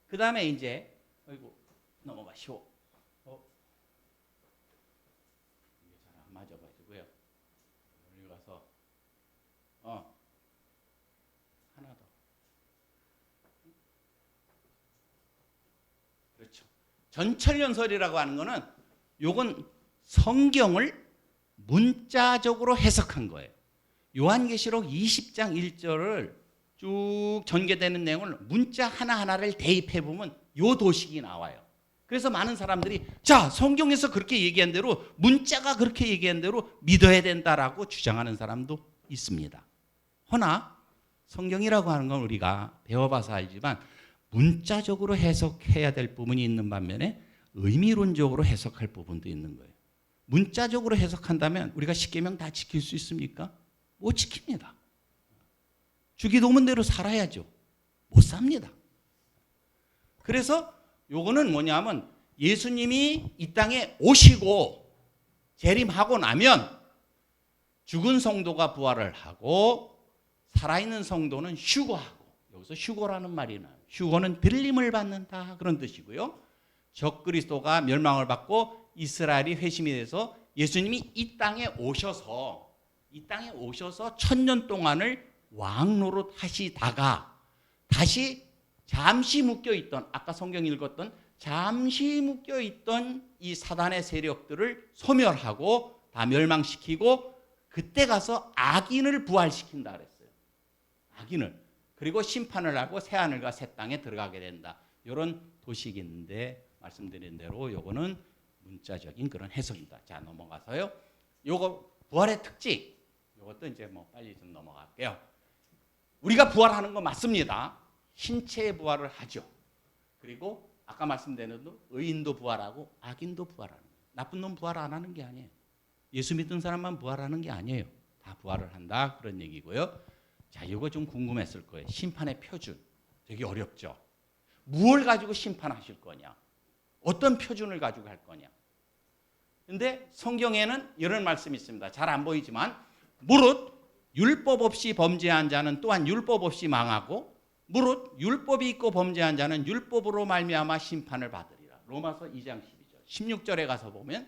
그 다음에 이제 아이고 넘어가시오. 이게 잘 안 맞아가지고요. 여기 가서 하나 더. 그렇죠. 전철연설이라고 하는 거는 요건 성경을 문자적으로 해석한 거예요. 요한계시록 20장 1절을 쭉 전개되는 내용을 문자 하나하나를 대입해 보면 요 도식이 나와요. 그래서 많은 사람들이 자, 성경에서 그렇게 얘기한 대로 문자가 그렇게 얘기한 대로 믿어야 된다라고 주장하는 사람도 있습니다. 허나 성경이라고 하는 건 우리가 배워봐서 알지만 문자적으로 해석해야 될 부분이 있는 반면에 의미론적으로 해석할 부분도 있는 거예요. 문자적으로 해석한다면 우리가 십계명 다 지킬 수 있습니까? 못 지킵니다. 주기도문대로 살아야죠. 못 삽니다. 그래서 요거는 뭐냐면 예수님이 이 땅에 오시고 재림하고 나면 죽은 성도가 부활을 하고 살아있는 성도는 휴거하고, 여기서 휴거라는 말이 나요. 휴거는 들림을 받는다 그런 뜻이고요. 적그리스도가 멸망을 받고 이스라엘이 회심이 돼서 예수님이 이 땅에 오셔서 천년 동안을 왕노릇 하시다가 다시 잠시 묶여있던, 아까 성경 읽었던 잠시 묶여있던 이 사단의 세력들을 소멸하고 다 멸망시키고 그때 가서 악인을 부활시킨다 그랬어요. 악인을. 그리고 심판을 하고 새하늘과 새 땅에 들어가게 된다. 이런 도식이 있는데 말씀드린 대로 요거는 문자적인 그런 해석입니다. 자, 넘어가서요. 요거 부활의 특징. 요것도 이제 뭐 빨리 좀 넘어갈게요. 우리가 부활하는 거 맞습니다. 신체의 부활을 하죠. 그리고 아까 말씀드린 대로 의인도 부활하고 악인도 부활하는 거예요. 나쁜 놈 부활 안 하는 게 아니에요. 예수 믿은 사람만 부활하는 게 아니에요. 다 부활을 한다 그런 얘기고요. 자, 이거 좀 궁금했을 거예요. 심판의 표준. 되게 어렵죠. 무엇을 가지고 심판하실 거냐? 어떤 표준을 가지고 할 거냐? 근데 성경에는 이런 말씀이 있습니다. 잘 안 보이지만 무릇 율법 없이 범죄한 자는 또한 율법 없이 망하고 무릇 율법이 있고 범죄한 자는 율법으로 말미암아 심판을 받으리라. 로마서 2장 12절. 16절에 가서 보면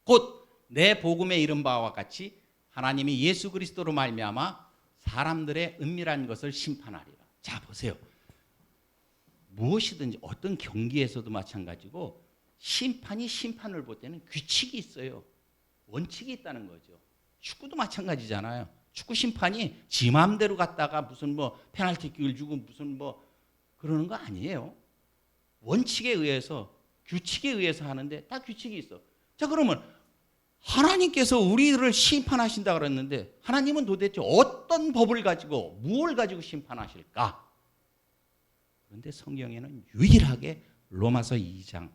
곧 내 복음에 이른 바와 같이 하나님이 예수 그리스도로 말미암아 사람들의 은밀한 것을 심판하리라. 자, 보세요. 무엇이든지 어떤 경기에서도 마찬가지고 심판이 심판을 볼 때는 규칙이 있어요. 원칙이 있다는 거죠. 축구도 마찬가지잖아요. 축구 심판이 지 마음대로 갔다가 무슨 뭐 페널티킥을 주고 무슨 뭐 그러는 거 아니에요. 원칙에 의해서 규칙에 의해서 하는데 다 규칙이 있어. 자, 그러면 하나님께서 우리를 심판하신다 그랬는데 하나님은 도대체 어떤 법을 가지고 무엇을 가지고 심판하실까? 그런데 성경에는 유일하게 로마서 2장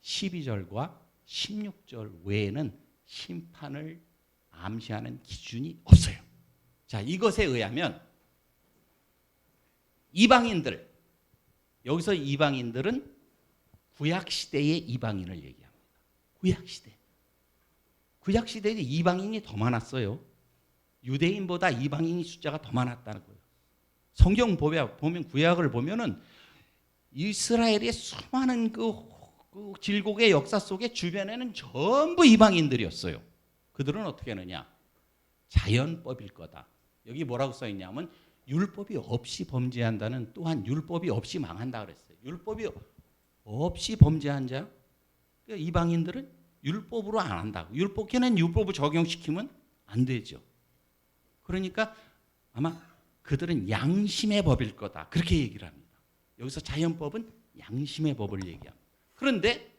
12절과 16절 외에는 심판을 암시하는 기준이 없어요. 자, 이것에 의하면 이방인들, 여기서 이방인들은 구약시대의 이방인을 얘기합니다. 구약시대. 구약시대에 이방인이 더 많았어요. 유대인보다 이방인이 숫자가 더 많았다는 거예요. 성경 보면 구약을 보면은 이스라엘의 수많은 그 질곡의 역사 속에 주변에는 전부 이방인들이었어요. 그들은 어떻게 하느냐? 자연법일 거다. 여기 뭐라고 써 있냐면 율법이 없이 범죄한다는 또한 율법이 없이 망한다 그랬어요. 율법이 없이 범죄한 자, 그러니까 이방인들은 율법으로 안 한다고. 율법계는 율법을 적용시키면 안 되죠. 그러니까 아마 그들은 양심의 법일 거다. 그렇게 얘기를 합니다. 여기서 자연법은 양심의 법을 얘기합니다. 그런데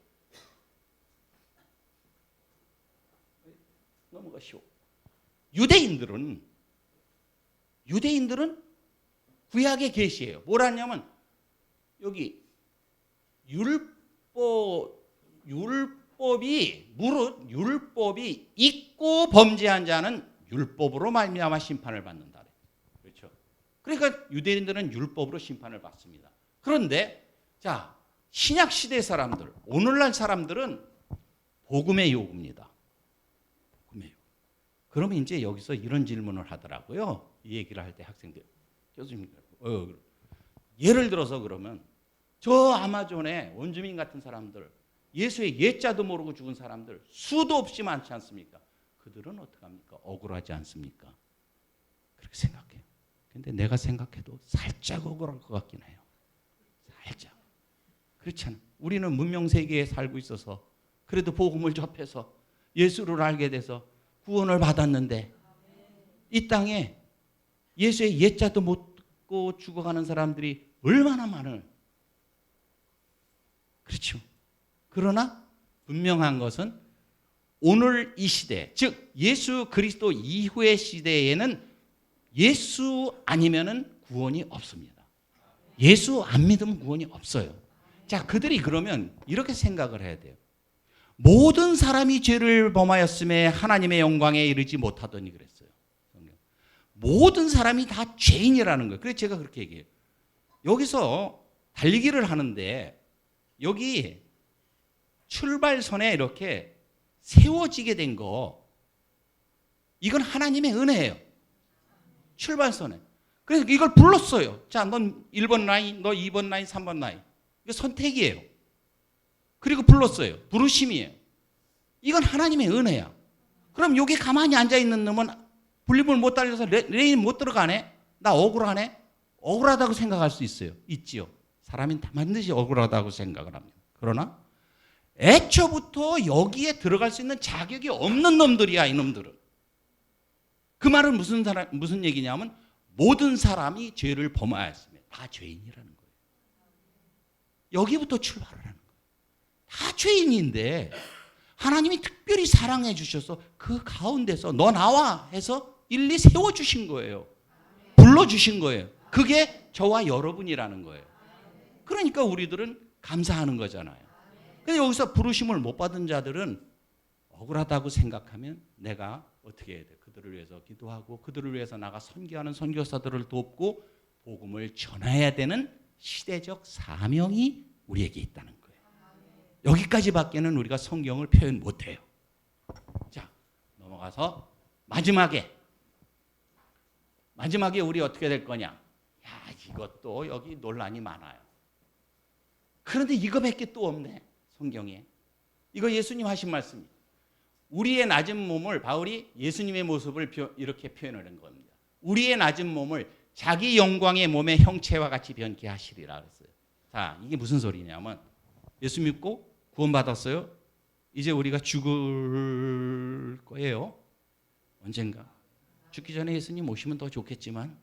넘어가시오. 유대인들은 구약의 계시예요. 뭐라냐면 여기 율법이 무릇 율법이 있고 범죄한 자는 율법으로 말미암아 심판을 받는다. 그렇죠? 그러니까 유대인들은 율법으로 심판을 받습니다. 그런데 자, 신약 시대 사람들, 오늘날 사람들은 복음의 요구입니다. 복음의 요구. 그러면 이제 여기서 이런 질문을 하더라고요. 이 얘기를 할 때 학생들, 교수님, 예를 들어서 그러면 저 아마존의 원주민 같은 사람들, 예수의 예자도 모르고 죽은 사람들 수도 없이 많지 않습니까? 그들은 어떡합니까? 억울하지 않습니까? 그렇게 생각해요. 근데 내가 생각해도 살짝 억울할 것 같긴 해요. 살짝. 그렇잖아. 우리는 문명세계에 살고 있어서 그래도 복음을 접해서 예수를 알게 돼서 구원을 받았는데 이 땅에 예수의 예자도 못 듣고 죽어가는 사람들이 얼마나 많을. 그렇죠. 그러나 분명한 것은 오늘 이 시대, 즉 예수 그리스도 이후의 시대에는 예수 아니면은 구원이 없습니다. 예수 안 믿으면 구원이 없어요. 자, 그들이 그러면 이렇게 생각을 해야 돼요. 모든 사람이 죄를 범하였음에 하나님의 영광에 이르지 못하더니 그랬어요. 모든 사람이 다 죄인이라는 거예요. 그래서 제가 그렇게 얘기해요. 여기서 달리기를 하는데 여기 출발선에 이렇게 세워지게 된 거, 이건 하나님의 은혜예요. 출발선에. 그래서 이걸 불렀어요. 자, 넌 1번 라인, 너 2번 라인, 3번 라인. 이거 선택이에요. 그리고 불렀어요. 부르심이에요. 이건 하나님의 은혜야. 그럼 여기 가만히 앉아있는 놈은 분립을 못 달려서 레인 못 들어가네? 나 억울하네? 억울하다고 생각할 수 있어요. 있지요. 사람은 반드시 억울하다고 생각을 합니다. 그러나 애초부터 여기에 들어갈 수 있는 자격이 없는 놈들이야, 이놈들은. 그 말은 무슨 얘기냐면 모든 사람이 죄를 범하였으며 다 죄인이라는 거예요. 여기부터 출발을 하는 거예요. 다 죄인인데 하나님이 특별히 사랑해 주셔서 그 가운데서 너 나와 해서 일리 세워주신 거예요. 불러주신 거예요. 그게 저와 여러분이라는 거예요. 그러니까 우리들은 감사하는 거잖아요. 근데 여기서 부르심을 못 받은 자들은 억울하다고 생각하면 내가 어떻게 해야 돼? 그들을 위해서 기도하고 그들을 위해서 나가 선교하는 선교사들을 돕고 복음을 전해야 되는 시대적 사명이 우리에게 있다는 거예요. 여기까지밖에는 우리가 성경을 표현 못해요. 자, 넘어가서 마지막에 우리 어떻게 될 거냐? 야, 이것도 여기 논란이 많아요. 그런데 이거밖에 또 없네, 성경에. 이거 예수님 하신 말씀이에요. 우리의 낮은 몸을, 바울이 예수님의 모습을 이렇게 표현을 한 겁니다. 우리의 낮은 몸을 자기 영광의 몸의 형체와 같이 변케 하시리라 그랬어요. 자, 이게 무슨 소리냐면 예수 믿고 구원받았어요. 이제 우리가 죽을 거예요. 언젠가. 죽기 전에 예수님 오시면 더 좋겠지만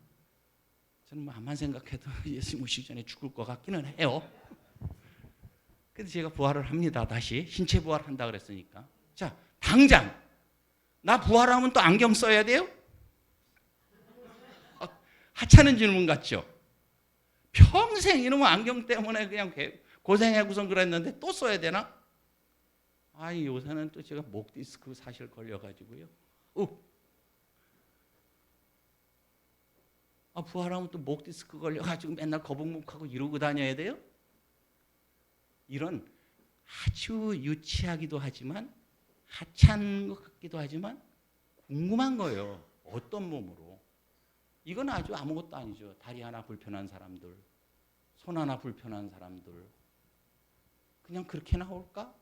저는 암만 생각해도 예수님 오시기 전에 죽을 것 같기는 해요. 근데 제가 부활을 합니다. 다시 신체 부활한다 그랬으니까. 자, 당장 나 부활하면 또 안경 써야 돼요? 하찮은 질문 같죠? 평생 이놈의 안경 때문에 그냥 고생하고선 그랬는데 또 써야 되나? 아이, 요새는 또 제가 목 디스크 사실 걸려가지고요. 부활하면 또 목 디스크 걸려가지고 맨날 거북목하고 이러고 다녀야 돼요? 이런 아주 유치하기도 하지만 하찮은 것 같기도 하지만 궁금한 거예요. 어떤 몸으로? 이건 아주 아무것도 아니죠. 다리 하나 불편한 사람들, 손 하나 불편한 사람들, 그냥 그렇게 나올까?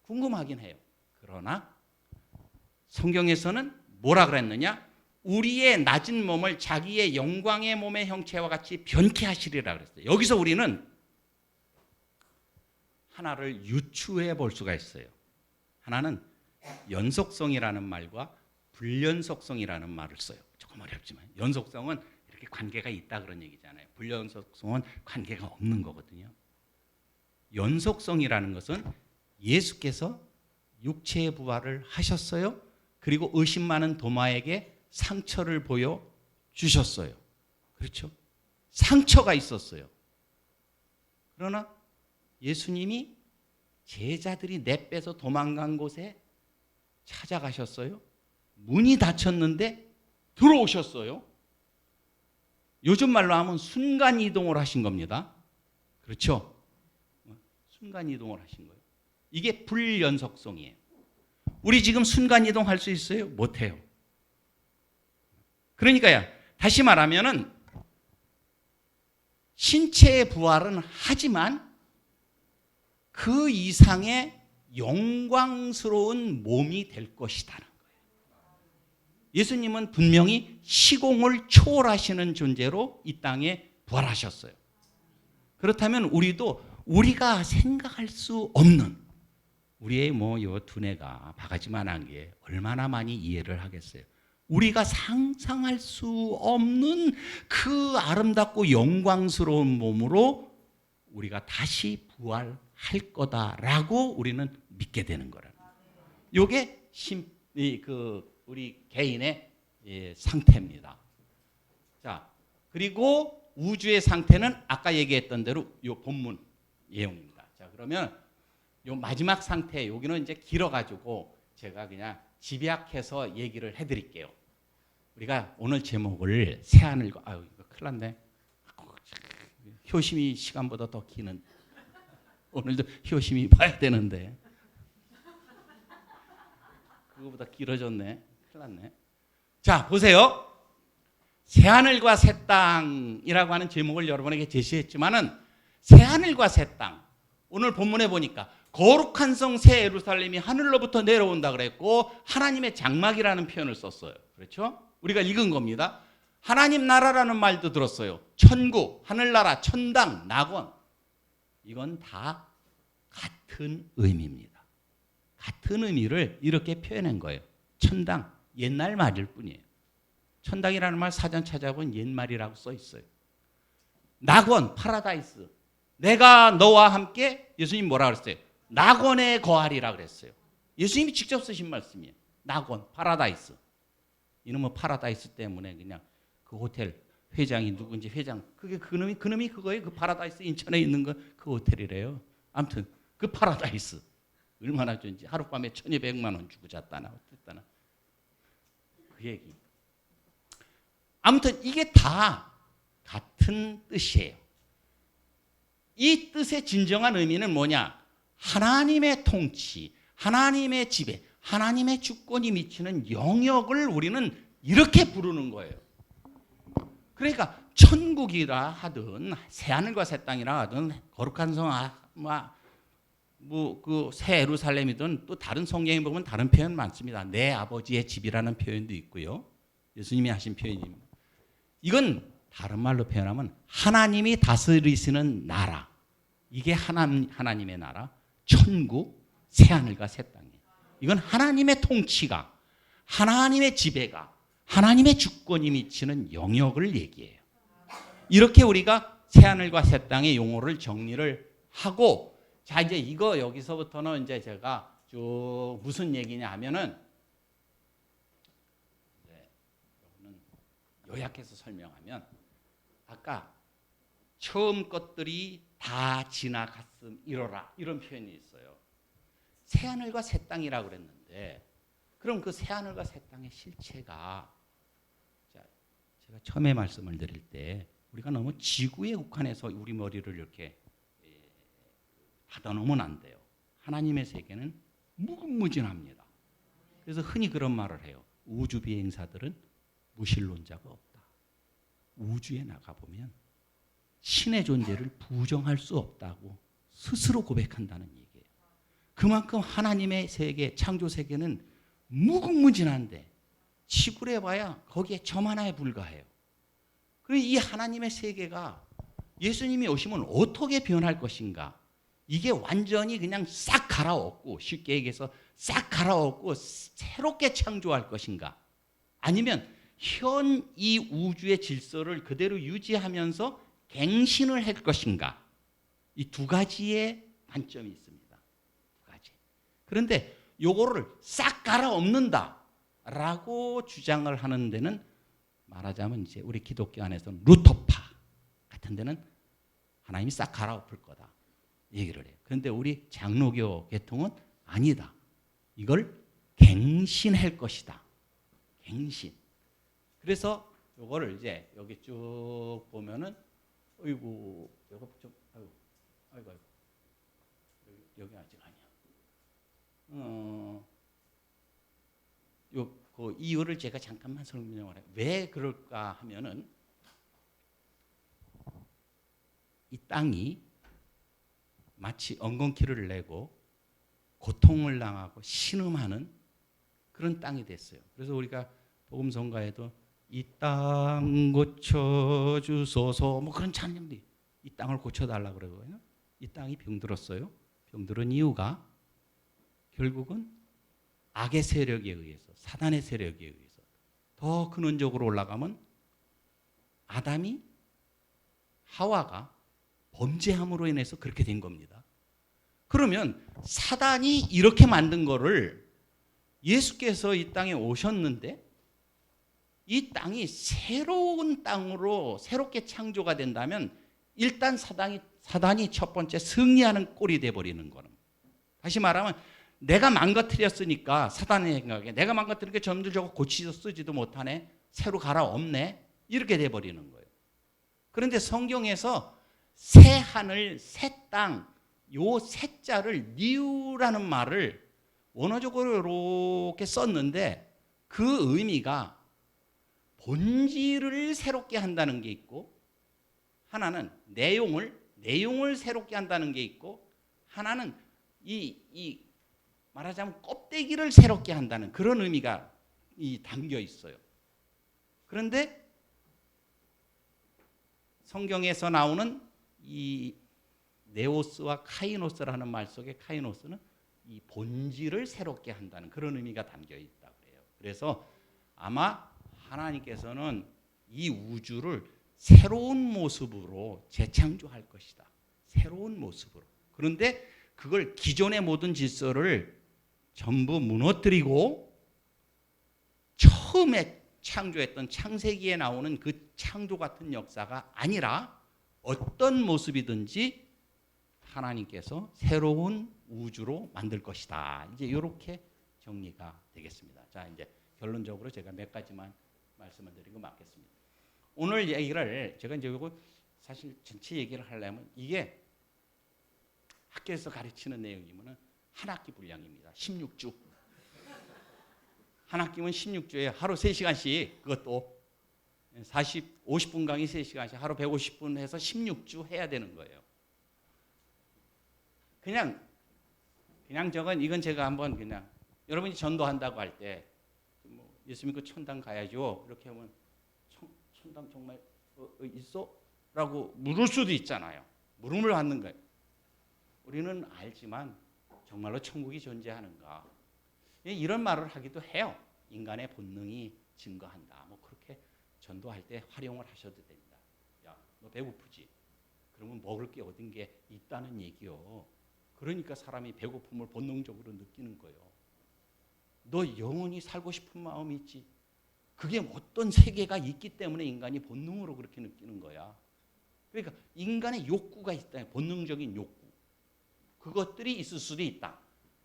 궁금하긴 해요. 그러나 성경에서는 뭐라 그랬느냐? 우리의 낮은 몸을 자기의 영광의 몸의 형체와 같이 변케 하시리라 그랬어요. 여기서 우리는 하나를 유추해 볼 수가 있어요. 하나는 연속성이라는 말과 불연속성이라는 말을 써요. 조금 어렵지만 연속성은 이렇게 관계가 있다 그런 얘기잖아요. 불연속성은 관계가 없는 거거든요. 연속성이라는 것은 예수께서 육체의 부활을 하셨어요. 그리고 의심 많은 도마에게 상처를 보여 주셨어요. 그렇죠? 상처가 있었어요. 그러나 예수님이 제자들이 내빼서 도망간 곳에 찾아가셨어요. 문이 닫혔는데 들어오셨어요. 요즘 말로 하면 순간 이동을 하신 겁니다. 그렇죠? 순간 이동을 하신 거예요. 이게 불연속성이에요. 우리 지금 순간 이동할 수 있어요? 못해요. 그러니까요, 다시 말하면은 신체의 부활은 하지만 그 이상의 영광스러운 몸이 될 것이다는 거예요. 예수님은 분명히 시공을 초월하시는 존재로 이 땅에 부활하셨어요. 그렇다면 우리도 우리가 생각할 수 없는 우리의 요 두뇌가 바가지만한 게 얼마나 많이 이해를 하겠어요. 우리가 상상할 수 없는 그 아름답고 영광스러운 몸으로 우리가 다시 부활할 거다라고 우리는 믿게 되는 거라는 거예요. 이게 우리 개인의 상태입니다. 자, 그리고 우주의 상태는 아까 얘기했던 대로 이 본문 내용입니다. 자, 그러면 요 마지막 상태, 여기는 이제 길어가지고 제가 그냥 집약해서 얘기를 해드릴게요. 우리가 오늘 제목을 새하늘, 이거 큰일 났네. 효심이 시간보다 더 기는. 오늘도 효심이 봐야 되는데. 그거보다 길어졌네. 큰일 났네. 자, 보세요. 새하늘과 새 땅이라고 하는 제목을 여러분에게 제시했지만은 새하늘과 새 땅. 오늘 본문에 보니까 거룩한 성 새 예루살렘이 하늘로부터 내려온다 그랬고 하나님의 장막이라는 표현을 썼어요. 그렇죠? 우리가 읽은 겁니다. 하나님 나라라는 말도 들었어요. 천국, 하늘나라, 천당, 낙원. 이건 다 같은 의미입니다. 같은 의미를 이렇게 표현한 거예요. 천당, 옛날 말일 뿐이에요. 천당이라는 말 사전 찾아보면 옛말이라고 써 있어요. 낙원, 파라다이스. 내가 너와 함께, 예수님 뭐라 그랬어요? 낙원에 거하리라 그랬어요. 예수님이 직접 쓰신 말씀이에요. 낙원, 파라다이스. 이놈의 파라다이스 때문에 그냥 그 호텔 회장이 누군지 회장, 그게 그놈이 그거예요. 그 파라다이스 인천에 있는 거 그 호텔이래요. 아무튼 그 파라다이스 얼마나 좋은지 하룻밤에 1,200만 원 주고 잤다나 어땠다나 그 얘기. 아무튼 이게 다 같은 뜻이에요. 이 뜻의 진정한 의미는 뭐냐? 하나님의 통치, 하나님의 지배, 하나님의 주권이 미치는 영역을 우리는 이렇게 부르는 거예요. 그러니까 천국이라 하든 새하늘과 새 땅이라 하든 거룩한 성, 그 새 예루살렘이든 또 다른 성경에 보면 다른 표현 많습니다. 내 아버지의 집이라는 표현도 있고요. 예수님이 하신 표현입니다. 이건 다른 말로 표현하면 하나님이 다스리시는 나라. 이게 하나님의 나라, 천국, 새하늘과 새 땅이에요. 이건 하나님의 통치가, 하나님의 지배가, 하나님의 주권이 미치는 영역을 얘기해요. 이렇게 우리가 새하늘과 새 땅의 용어를 정리를 하고, 자 이제 이거 여기서부터는 이제 제가 쭉 무슨 얘기냐 하면은 이거는 요약해서 설명하면 아까 처음 것들이 다 지나갔음 이러라 이런 표현이 있어요. 새하늘과 새 땅이라고 그랬는데 그럼 그 새하늘과 새 땅의 실체가 제가 처음에 말씀을 드릴 때 우리가 너무 지구에 국한해서 우리 머리를 이렇게 하다 놓으면 안 돼요. 하나님의 세계는 무궁무진합니다. 그래서 흔히 그런 말을 해요. 우주 비행사들은 무신론자가 없다. 우주에 나가보면 신의 존재를 부정할 수 없다고 스스로 고백한다는 얘기예요. 그만큼 하나님의 세계, 창조 세계는 무궁무진한데 지구를 해봐야 거기에 점 하나에 불과해요. 그리고 이 하나님의 세계가 예수님이 오시면 어떻게 변할 것인가? 이게 완전히 그냥 싹 갈아엎고 쉽게 얘기해서 싹 갈아엎고 새롭게 창조할 것인가? 아니면 현 이 우주의 질서를 그대로 유지하면서 갱신을 할 것인가? 이 두 가지의 관점이 있습니다. 두 가지. 그런데 요거를 싹 갈아엎는다라고 주장을 하는 데는 말하자면 이제 우리 기독교 안에서는 루터파 같은 데는 하나님이 싹 갈아엎을 거다 얘기를 해요. 그런데 우리 장로교 계통은 아니다. 이걸 갱신할 것이다. 갱신. 그래서 요거를 이제 여기 쭉 보면은 어이구 요거 좀 아이고 여기 아직 아니야. 그 이유를 제가 잠깐만 설명을 해요. 왜 그럴까 하면은 이 땅이 마치 엉겅퀴를 내고 고통을 당하고 신음하는 그런 땅이 됐어요. 그래서 우리가 복음성가에도 이 땅 고쳐주소서 뭐 그런 찬양들이 이 땅을 고쳐달라고 그러거든요. 이 땅이 병들었어요. 병들은 이유가 결국은 악의 세력에 의해서, 사단의 세력에 의해서 더 근원적으로 올라가면 아담이 하와가 범죄함으로 인해서 그렇게 된 겁니다. 그러면 사단이 이렇게 만든 거를 예수께서 이 땅에 오셨는데 이 땅이 새로운 땅으로 새롭게 창조가 된다면 일단 사단이 첫 번째 승리하는 꼴이 돼버리는 거는. 다시 말하면 내가 망가뜨렸으니까 사단의 생각에 내가 망가뜨리니까 점들 저거 고치서 쓰지도 못하네. 새로 갈아엎네. 이렇게 돼버리는 거예요. 그런데 성경에서 새 하늘, 새 땅, 요 새자를 뉴라는 말을 원어적으로 이렇게 썼는데 그 의미가 본질을 새롭게 한다는 게 있고 하나는 내용을 새롭게 한다는 게 있고 하나는 이 말하자면 껍데기를 새롭게 한다는 그런 의미가 담겨 있어요. 그런데 성경에서 나오는 이 네오스와 카이노스라는 말 속에 카이노스는 이 본질을 새롭게 한다는 그런 의미가 담겨 있다고 해요. 그래서 아마 하나님께서는 이 우주를 새로운 모습으로 재창조할 것이다. 새로운 모습으로. 그런데 그걸 기존의 모든 질서를 전부 무너뜨리고 처음에 창조했던 창세기에 나오는 그 창조 같은 역사가 아니라 어떤 모습이든지 하나님께서 새로운 우주로 만들 것이다. 이제 이렇게 정리가 되겠습니다. 자, 이제 결론적으로 제가 몇 가지만 말씀을 드리고 마겠습니다. 오늘 얘기를 제가 이제 이거 사실 전체 얘기를 하려면 이게 학교에서 가르치는 내용이면은 한 학기 분량입니다. 16주. 한 학기면 16주에 하루 3시간씩 그것도 50분 강의 3시간씩 하루 150분 해서 16주 해야 되는 거예요. 그냥 이건 제가 한번 그냥 여러분이 전도한다고 할 때 뭐 예수 믿고 천당 가야죠. 이렇게 하면 천당 정말 있어? 라고 물을 수도 있잖아요. 물음을 받는 거예요. 우리는 알지만 정말로 천국이 존재하는가? 이런 말을 하기도 해요. 인간의 본능이 증거한다. 뭐 그렇게 전도할 때 활용을 하셔도 됩니다. 야, 너 배고프지? 그러면 먹을 게 어딘 게 있다는 얘기요. 그러니까 사람이 배고픔을 본능적으로 느끼는 거예요. 너 영원히 살고 싶은 마음이 있지? 그게 어떤 세계가 있기 때문에 인간이 본능으로 그렇게 느끼는 거야. 그러니까 인간의 욕구가 있다. 본능적인 욕구. 그것들이 있을 수도 있다.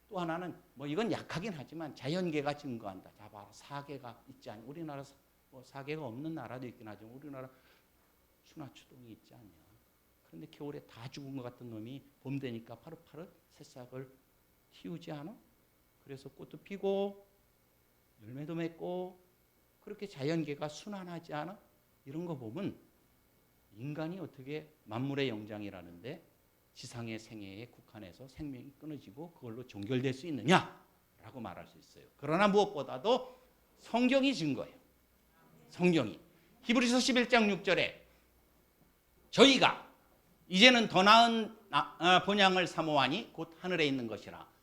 또 하나는 뭐 이건 약하긴 하지만 자연계가 증거한다. 자 봐라, 사계가 있지 않냐. 우리나라 뭐 사계가 없는 나라도 있긴 하지만 우리나라 추나추동이 있지 않냐. 그런데 겨울에 다 죽은 것 같은 놈이 봄 되니까 파릇파릇 새싹을 틔우지 않아? 그래서 꽃도 피고 열매도 맺고 그렇게 자연계가 순환하지 않아? 이런 거 보면 인간이 어떻게 만물의 영장이라는데 지상의 생애에 국한해서 생명이 끊어지고 그걸로 종결될 수 있느냐라고 말할 수 있어요. 그러나 무엇보다도 성경이 증거예요. 성경이. 히브리서 11장 6절에 저희가 이제는 더 나은 본향을 사모하니 곧 하늘에 있는 것이라.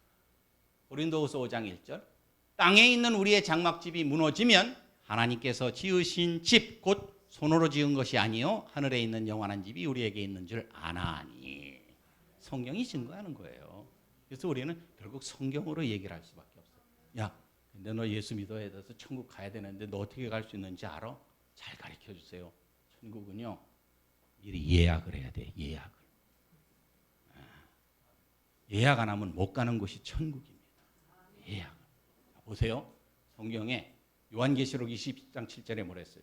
고린도후서 5장 1절. 땅에 있는 우리의 장막집이 무너지면 하나님께서 지으신 집 곧 손으로 지은 것이 아니요 하늘에 있는 영원한 집이 우리에게 있는 줄 아나니. 성경이 증거하는 거예요. 그래서 우리는 결국 성경으로 얘기를 할 수밖에 없어요. 야, 근데 너 예수 믿어야 돼서 천국 가야 되는데 너 어떻게 갈 수 있는지 알아? 잘 가르쳐 주세요. 천국은요 미리 예약을 해야 돼. 예약 안 하면 못 가는 곳이 천국입니다. 예약. 보세요. 성경에 요한계시록 20장 7절에 뭐라 했어요?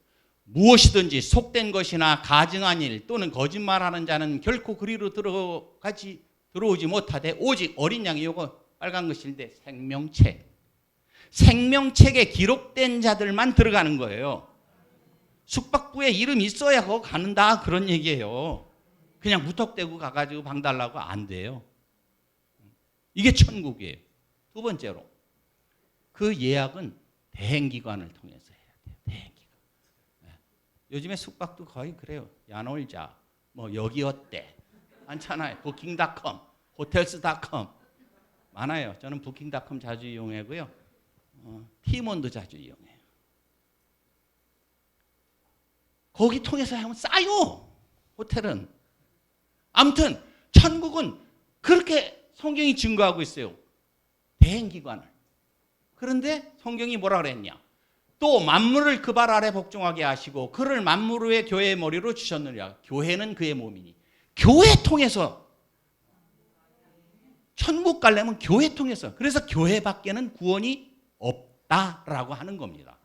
무엇이든지 속된 것이나 가증한 일 또는 거짓말하는 자는 결코 그리로 들어오지 못하되 오직 어린 양이 요거 빨간 것인데 생명책에 기록된 자들만 들어가는 거예요. 숙박부에 이름 있어야 그거 가는다 그런 얘기예요. 그냥 무턱대고 가가지고 방 달라고 안 돼요. 이게 천국이에요. 두 번째로 그 예약은 대행기관을 통해서 해야 돼요. 대행기관. 요즘에 숙박도 거의 그래요. 야놀자, 뭐 여기 어때? 많잖아요. 부킹닷컴, 호텔스닷컴 많아요. 저는 부킹닷컴 자주 이용하고요. 티몬도 자주 이용해요. 거기 통해서 하면 싸요. 호텔은. 아무튼 천국은 그렇게 성경이 증거하고 있어요. 대행기관을. 그런데 성경이 뭐라 그랬냐? 또 만물을 그 발 아래 복종하게 하시고 그를 만물 위에 교회의 머리로 주셨느냐. 교회는 그의 몸이니. 교회 통해서 천국 가려면 교회 통해서. 그래서 교회 밖에는 구원이 없다라고 하는 겁니다.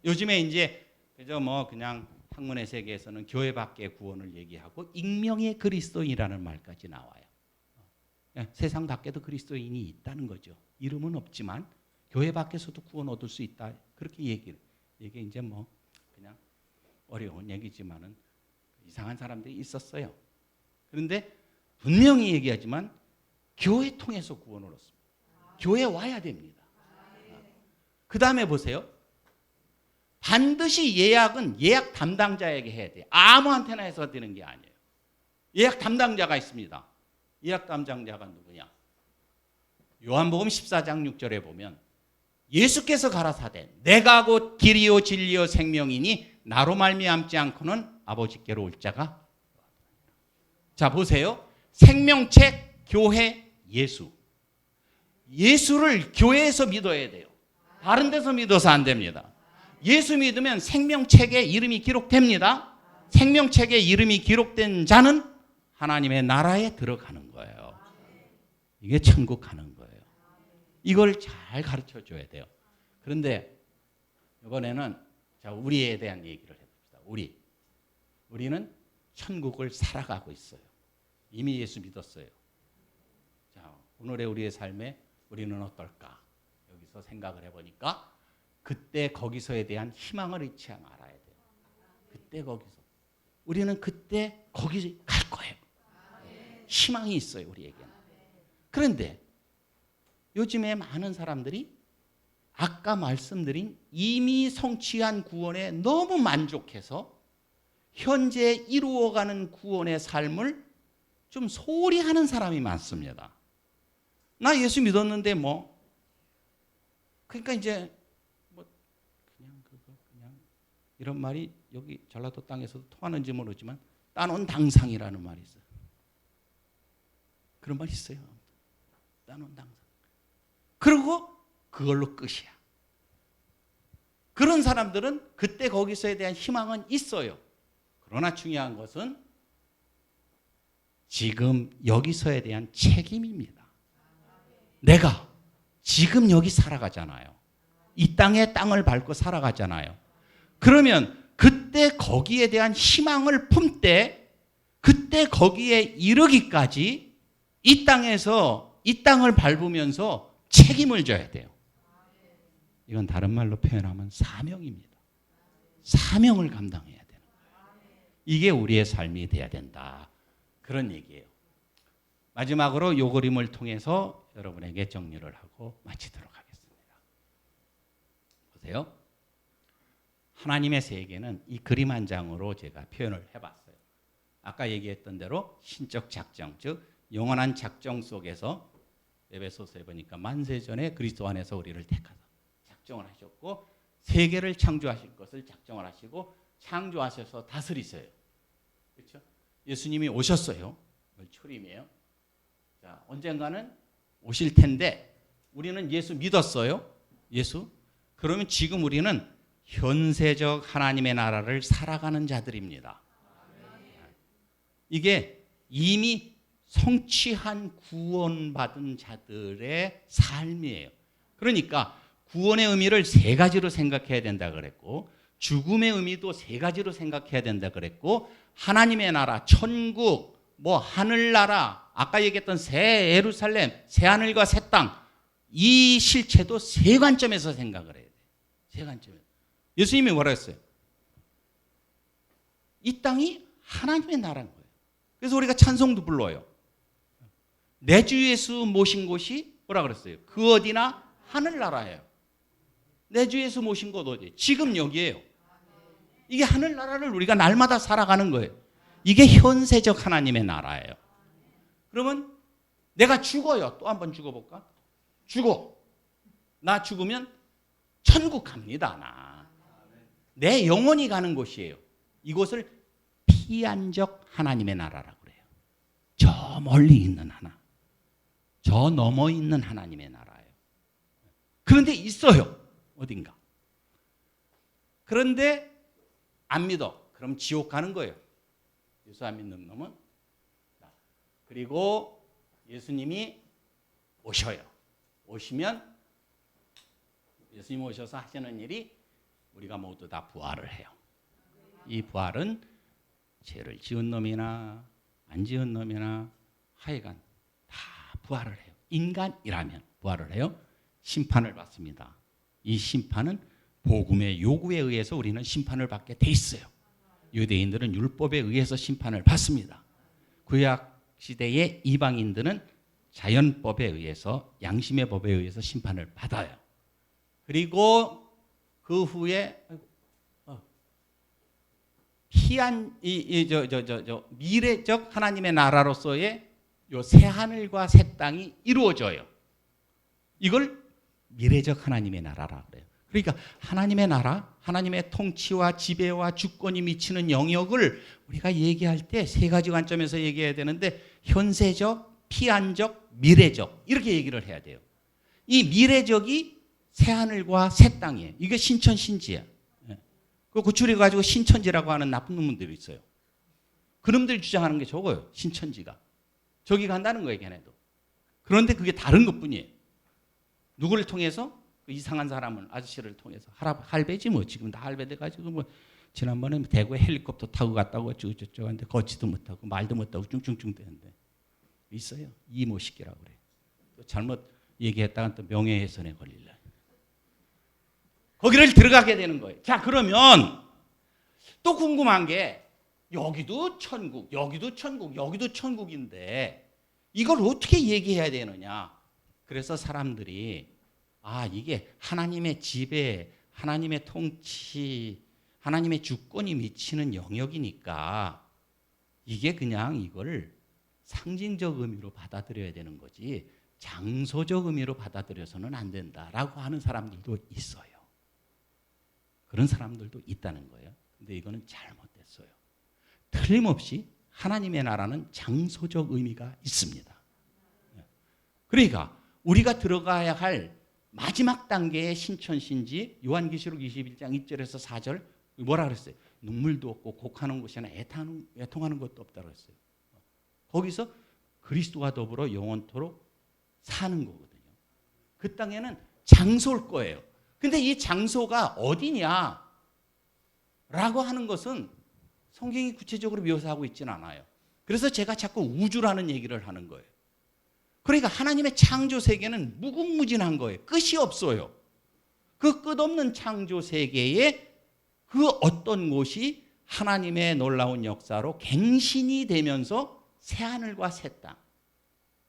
요즘에 이제 그저 뭐 그냥 학문의 세계에서는 교회 밖의 구원을 얘기하고 익명의 그리스도인이라는 말까지 나와요. 세상 밖에도 그리스도인이 있다는 거죠. 이름은 없지만 교회 밖에서도 구원 얻을 수 있다. 그렇게 얘기를. 이게 이제 뭐 그냥 어려운 얘기지만은 이상한 사람들이 있었어요. 그런데 분명히 얘기하지만 교회 통해서 구원을 얻습니다. 교회 와야 됩니다. 그 다음에 보세요. 반드시 예약은 예약 담당자에게 해야 돼요. 아무한테나 해서 되는 게 아니에요. 예약 담당자가 있습니다. 예약 담당자가 누구냐? 요한복음 14장 6절에 보면 예수께서 가라사대 내가 곧 길이요 진리요 생명이니 나로 말미암지 않고는 아버지께로 올 자가. 자 보세요. 생명책, 교회, 예수. 예수를 교회에서 믿어야 돼요. 다른 데서 믿어서 안 됩니다. 예수 믿으면 생명책에 이름이 기록됩니다. 생명책에 이름이 기록된 자는 하나님의 나라에 들어가는 거예요. 이게 천국 가는 거예요. 이걸 잘 가르쳐 줘야 돼요. 그런데 이번에는 자, 우리에 대한 얘기를 해봅시다. 우리는 천국을 살아가고 있어요. 이미 예수 믿었어요. 자, 오늘의 우리의 삶에 우리는 어떨까? 여기서 생각을 해보니까 그때 거기서에 대한 희망을 잊지 말아야 돼요. 그때 거기서. 우리는 그때 거기 갈 거예요. 희망이 있어요, 우리에게는. 그런데 요즘에 많은 사람들이 아까 말씀드린 이미 성취한 구원에 너무 만족해서 현재 이루어가는 구원의 삶을 좀 소홀히 하는 사람이 많습니다. 나 예수 믿었는데 뭐 그러니까 이제 뭐 그냥 이런 말이 여기 전라도 땅에서도 통하는지 모르지만 따놓은 당상이라는 말이 있어요. 그런 말이 있어요. 따놓은 당상. 그리고 그걸로 끝이야. 그런 사람들은 그때 거기서에 대한 희망은 있어요. 그러나 중요한 것은 지금 여기서에 대한 책임입니다. 내가 지금 여기 살아가잖아요. 이 땅에 땅을 밟고 살아가잖아요. 그러면 그때 거기에 대한 희망을 품되 그때 거기에 이르기까지 이 땅에서 이 땅을 밟으면서 책임을 져야 돼요. 이건 다른 말로 표현하면 사명입니다. 사명을 감당해야 되는 거예요. 이게 우리의 삶이 돼야 된다. 그런 얘기예요. 마지막으로 요 그림을 통해서 여러분에게 정리를 하고 마치도록 하겠습니다. 보세요. 하나님의 세계는 이 그림 한 장으로 제가 표현을 해봤어요. 아까 얘기했던 대로 신적 작정, 즉 영원한 작정 속에서 에베소서에 보니까 만세전에 그리스도 안에서 우리를 택하사 작정을 하셨고 세계를 창조하실 것을 작정을 하시고 창조하셔서 다스리세요. 그렇죠? 예수님이 오셨어요. 초림이에요. 자, 언젠가는 오실 텐데 우리는 예수 믿었어요. 예수. 그러면 지금 우리는 현세적 하나님의 나라를 살아가는 자들입니다. 이게 이미 성취한 구원받은 자들의 삶이에요. 그러니까 구원의 의미를 세 가지로 생각해야 된다 그랬고 죽음의 의미도 세 가지로 생각해야 된다 그랬고 하나님의 나라, 천국, 뭐 하늘나라, 아까 얘기했던 새 예루살렘, 새 하늘과 새 땅, 이 실체도 세 관점에서 생각을 해야 돼요. 세 관점에서. 예수님이 뭐라 했어요? 이 땅이 하나님의 나라인 거예요. 그래서 우리가 찬송도 불러요. 내 주 예수 모신 곳이 뭐라 그랬어요? 그 어디나 하늘나라예요. 내 주 예수 모신 곳 어디? 지금 여기예요. 이게 하늘나라를 우리가 날마다 살아가는 거예요. 이게 현세적 하나님의 나라예요. 그러면 내가 죽어요. 또 한번 죽어볼까? 죽어. 나 죽으면 천국 갑니다. 내 영혼이 가는 곳이에요. 이곳을 피안적 하나님의 나라라고 그래요. 저 멀리 있는 하나. 저 넘어 있는 하나님의 나라예요. 그런데 있어요. 어딘가. 그런데 안 믿어. 그럼 지옥 가는 거예요. 예수 안 믿는 놈은. 그리고 예수님이 오셔요. 오시면 예수님 오셔서 하시는 일이 우리가 모두 다 부활을 해요. 이 부활은 죄를 지은 놈이나 안 지은 놈이나 하여간 다 부활을 해요. 인간이라면 부활을 해요. 심판을 받습니다. 이 심판은 복음의 요구에 의해서 우리는 심판을 받게 돼 있어요. 유대인들은 율법에 의해서 심판을 받습니다. 구약 시대의 이방인들은 자연법에 의해서 양심의 법에 의해서 심판을 받아요. 그리고 그 후에 미래적 하나님의 나라로서의 요 새 하늘과 새 땅이 이루어져요. 이걸 미래적 하나님의 나라라고 그래요. 그러니까 하나님의 나라, 하나님의 통치와 지배와 주권이 미치는 영역을 우리가 얘기할 때 세 가지 관점에서 얘기해야 되는데 현세적, 피안적, 미래적 이렇게 얘기를 해야 돼요. 이 미래적이 새하늘과 새 땅이에요. 이게 신천신지야. 그 구출해가지고 신천지라고 하는 나쁜 놈들이 있어요. 그놈들이 주장하는 게 저거예요. 신천지가. 저기 간다는 거예요. 걔네도. 그런데 그게 다른 것뿐이에요. 누구를 통해서? 그 이상한 사람을, 아저씨를 통해서. 할배지 뭐. 지금 다 할배 돼가지고 뭐 지난번에 대구에 헬리콥터 타고 갔다고 어쩌고저쩌고 하는데 걷지도 못하고 말도 못하고 쭝쭝쭝 되는데 있어요. 이모시키라고 그래. 또 잘못 얘기했다가 또 명예훼손에 걸릴래. 거기를 들어가게 되는 거예요. 자, 그러면 또 궁금한 게 여기도 천국, 여기도 천국, 여기도 천국인데 이걸 어떻게 얘기해야 되느냐. 그래서 사람들이 이게 하나님의 지배, 하나님의 통치, 하나님의 주권이 미치는 영역이니까 이게 그냥 이걸 상징적 의미로 받아들여야 되는 거지 장소적 의미로 받아들여서는 안 된다라고 하는 사람들도 있어요. 그런 사람들도 있다는 거예요. 근데 이거는 잘못됐어요. 틀림없이 하나님의 나라는 장소적 의미가 있습니다. 그러니까 우리가 들어가야 할 마지막 단계의 신천신지 요한계시록 21장 1절에서 4절 뭐라 그랬어요? 눈물도 없고 곡하는 곳이나 애통하는 것도 없다고 했어요. 거기서 그리스도와 더불어 영원토록 사는 거거든요. 그 땅에는 장소일 거예요. 근데 이 장소가 어디냐? 라고 하는 것은 성경이 구체적으로 묘사하고 있지는 않아요. 그래서 제가 자꾸 우주라는 얘기를 하는 거예요. 그러니까 하나님의 창조 세계는 무궁무진한 거예요. 끝이 없어요. 그 끝없는 창조 세계에 그 어떤 곳이 하나님의 놀라운 역사로 갱신이 되면서 새하늘과 새 땅,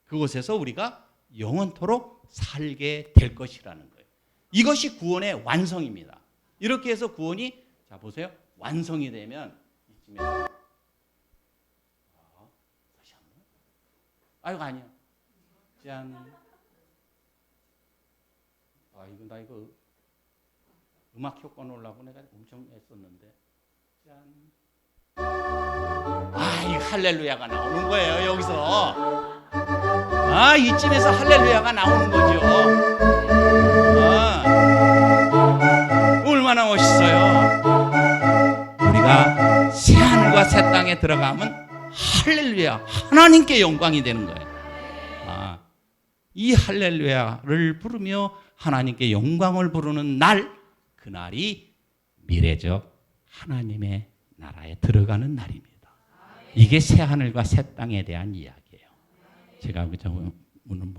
그곳에서 우리가 영원토록 살게 될 것이라는 거예요. 이것이 구원의 완성입니다. 이렇게 해서 구원이, 자 보세요, 완성이 되면 이쯤에서 다시 한번, 아이고 아니야, 짠, 나 이거 음악 효과 넣으려고 내가 엄청 애썼는데, 짠, 이 할렐루야가 나오는 거예요. 여기서 이쯤에서 할렐루야가 나오는 거죠. 얼마나 멋있어요. 우리가 새하늘과 새 땅에 들어가면 할렐루야, 하나님께 영광이 되는 거예요. 이 할렐루야를 부르며 하나님께 영광을 부르는 날, 그날이 미래적 하나님의 나라에 들어가는 날입니다. 이게 새하늘과 새 땅에 대한 이야기예요. 제가 오늘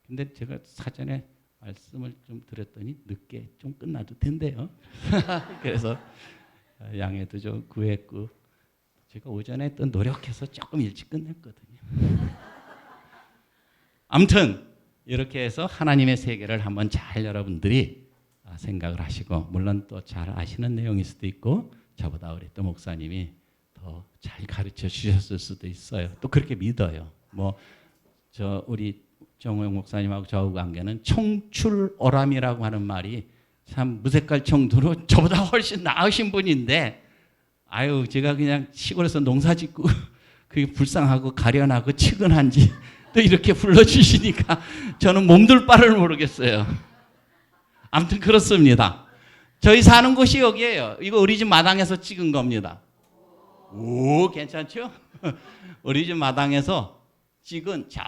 근데 제가 사전에 말씀을 좀 드렸더니 늦게 좀 끝나도 된대요. 그래서 양해도 좀 구했고, 제가 오전에 또 노력해서 조금 일찍 끝냈거든요. 아무튼 이렇게 해서 하나님의 세계를 한번 잘 여러분들이 생각을 하시고, 물론 또 잘 아시는 내용일 수도 있고 저보다 우리 또 목사님이 더 잘 가르쳐 주셨을 수도 있어요. 또 그렇게 믿어요. 우리 정호영 목사님하고 저하고 관계는 청출어람이라고 하는 말이 참 무색할 정도로 저보다 훨씬 나으신 분인데, 제가 그냥 시골에서 농사짓고 그게 불쌍하고 가련하고 측은한지 또 이렇게 불러주시니까 저는 몸둘 바를 모르겠어요. 아무튼 그렇습니다. 저희 사는 곳이 여기예요. 이거 우리 집 마당에서 찍은 겁니다. 오, 괜찮죠? 우리 집 마당에서 찍은 저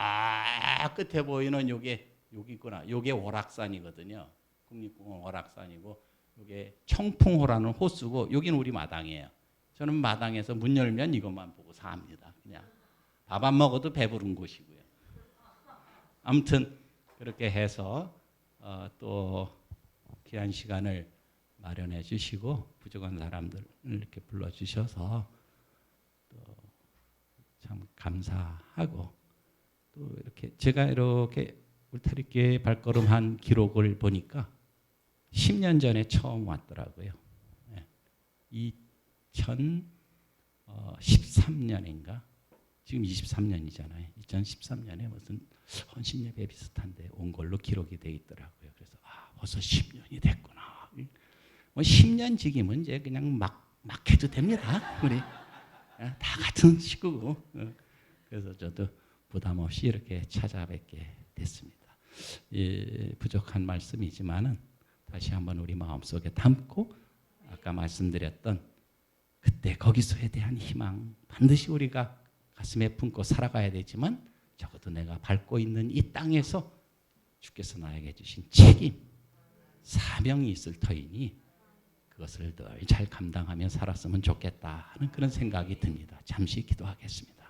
끝에 보이는 여기구나. 요게 월악산이거든요. 국립공원 월악산이고, 요게 청풍호라는 호수고, 여기는 우리 마당이에요. 저는 마당에서 문 열면 이것만 보고 삽니다. 그냥 밥 안 먹어도 배부른 곳이고요. 아무튼 그렇게 해서 또 귀한 시간을 마련해 주시고 부족한 사람들을 이렇게 불러 주셔서 또 참 감사하고, 또 이렇게 제가 이렇게 울타리교회 발걸음한 기록을 보니까 10년 전에 처음 왔더라고요. 2013년인가? 지금 23년이잖아요. 2013년에 무슨 헌신예배 비슷한데 온 걸로 기록이 돼 있더라고요. 그래서 벌써 10년이 됐구나. 10년 지기면 이제 그냥 막 해도 됩니다. 우리 다 같은 식구고. 그래서 저도 부담 없이 이렇게 찾아뵙게 됐습니다. 부족한 말씀이지만은 다시 한번 우리 마음속에 담고 아까 말씀드렸던 그때 거기서에 대한 희망 반드시 우리가 가슴에 품고 살아가야 되지만 적어도 내가 밟고 있는 이 땅에서 주께서 나에게 주신 책임, 사명이 있을 터이니 그것을 늘 잘 감당하며 살았으면 좋겠다 하는 그런 생각이 듭니다. 잠시 기도하겠습니다.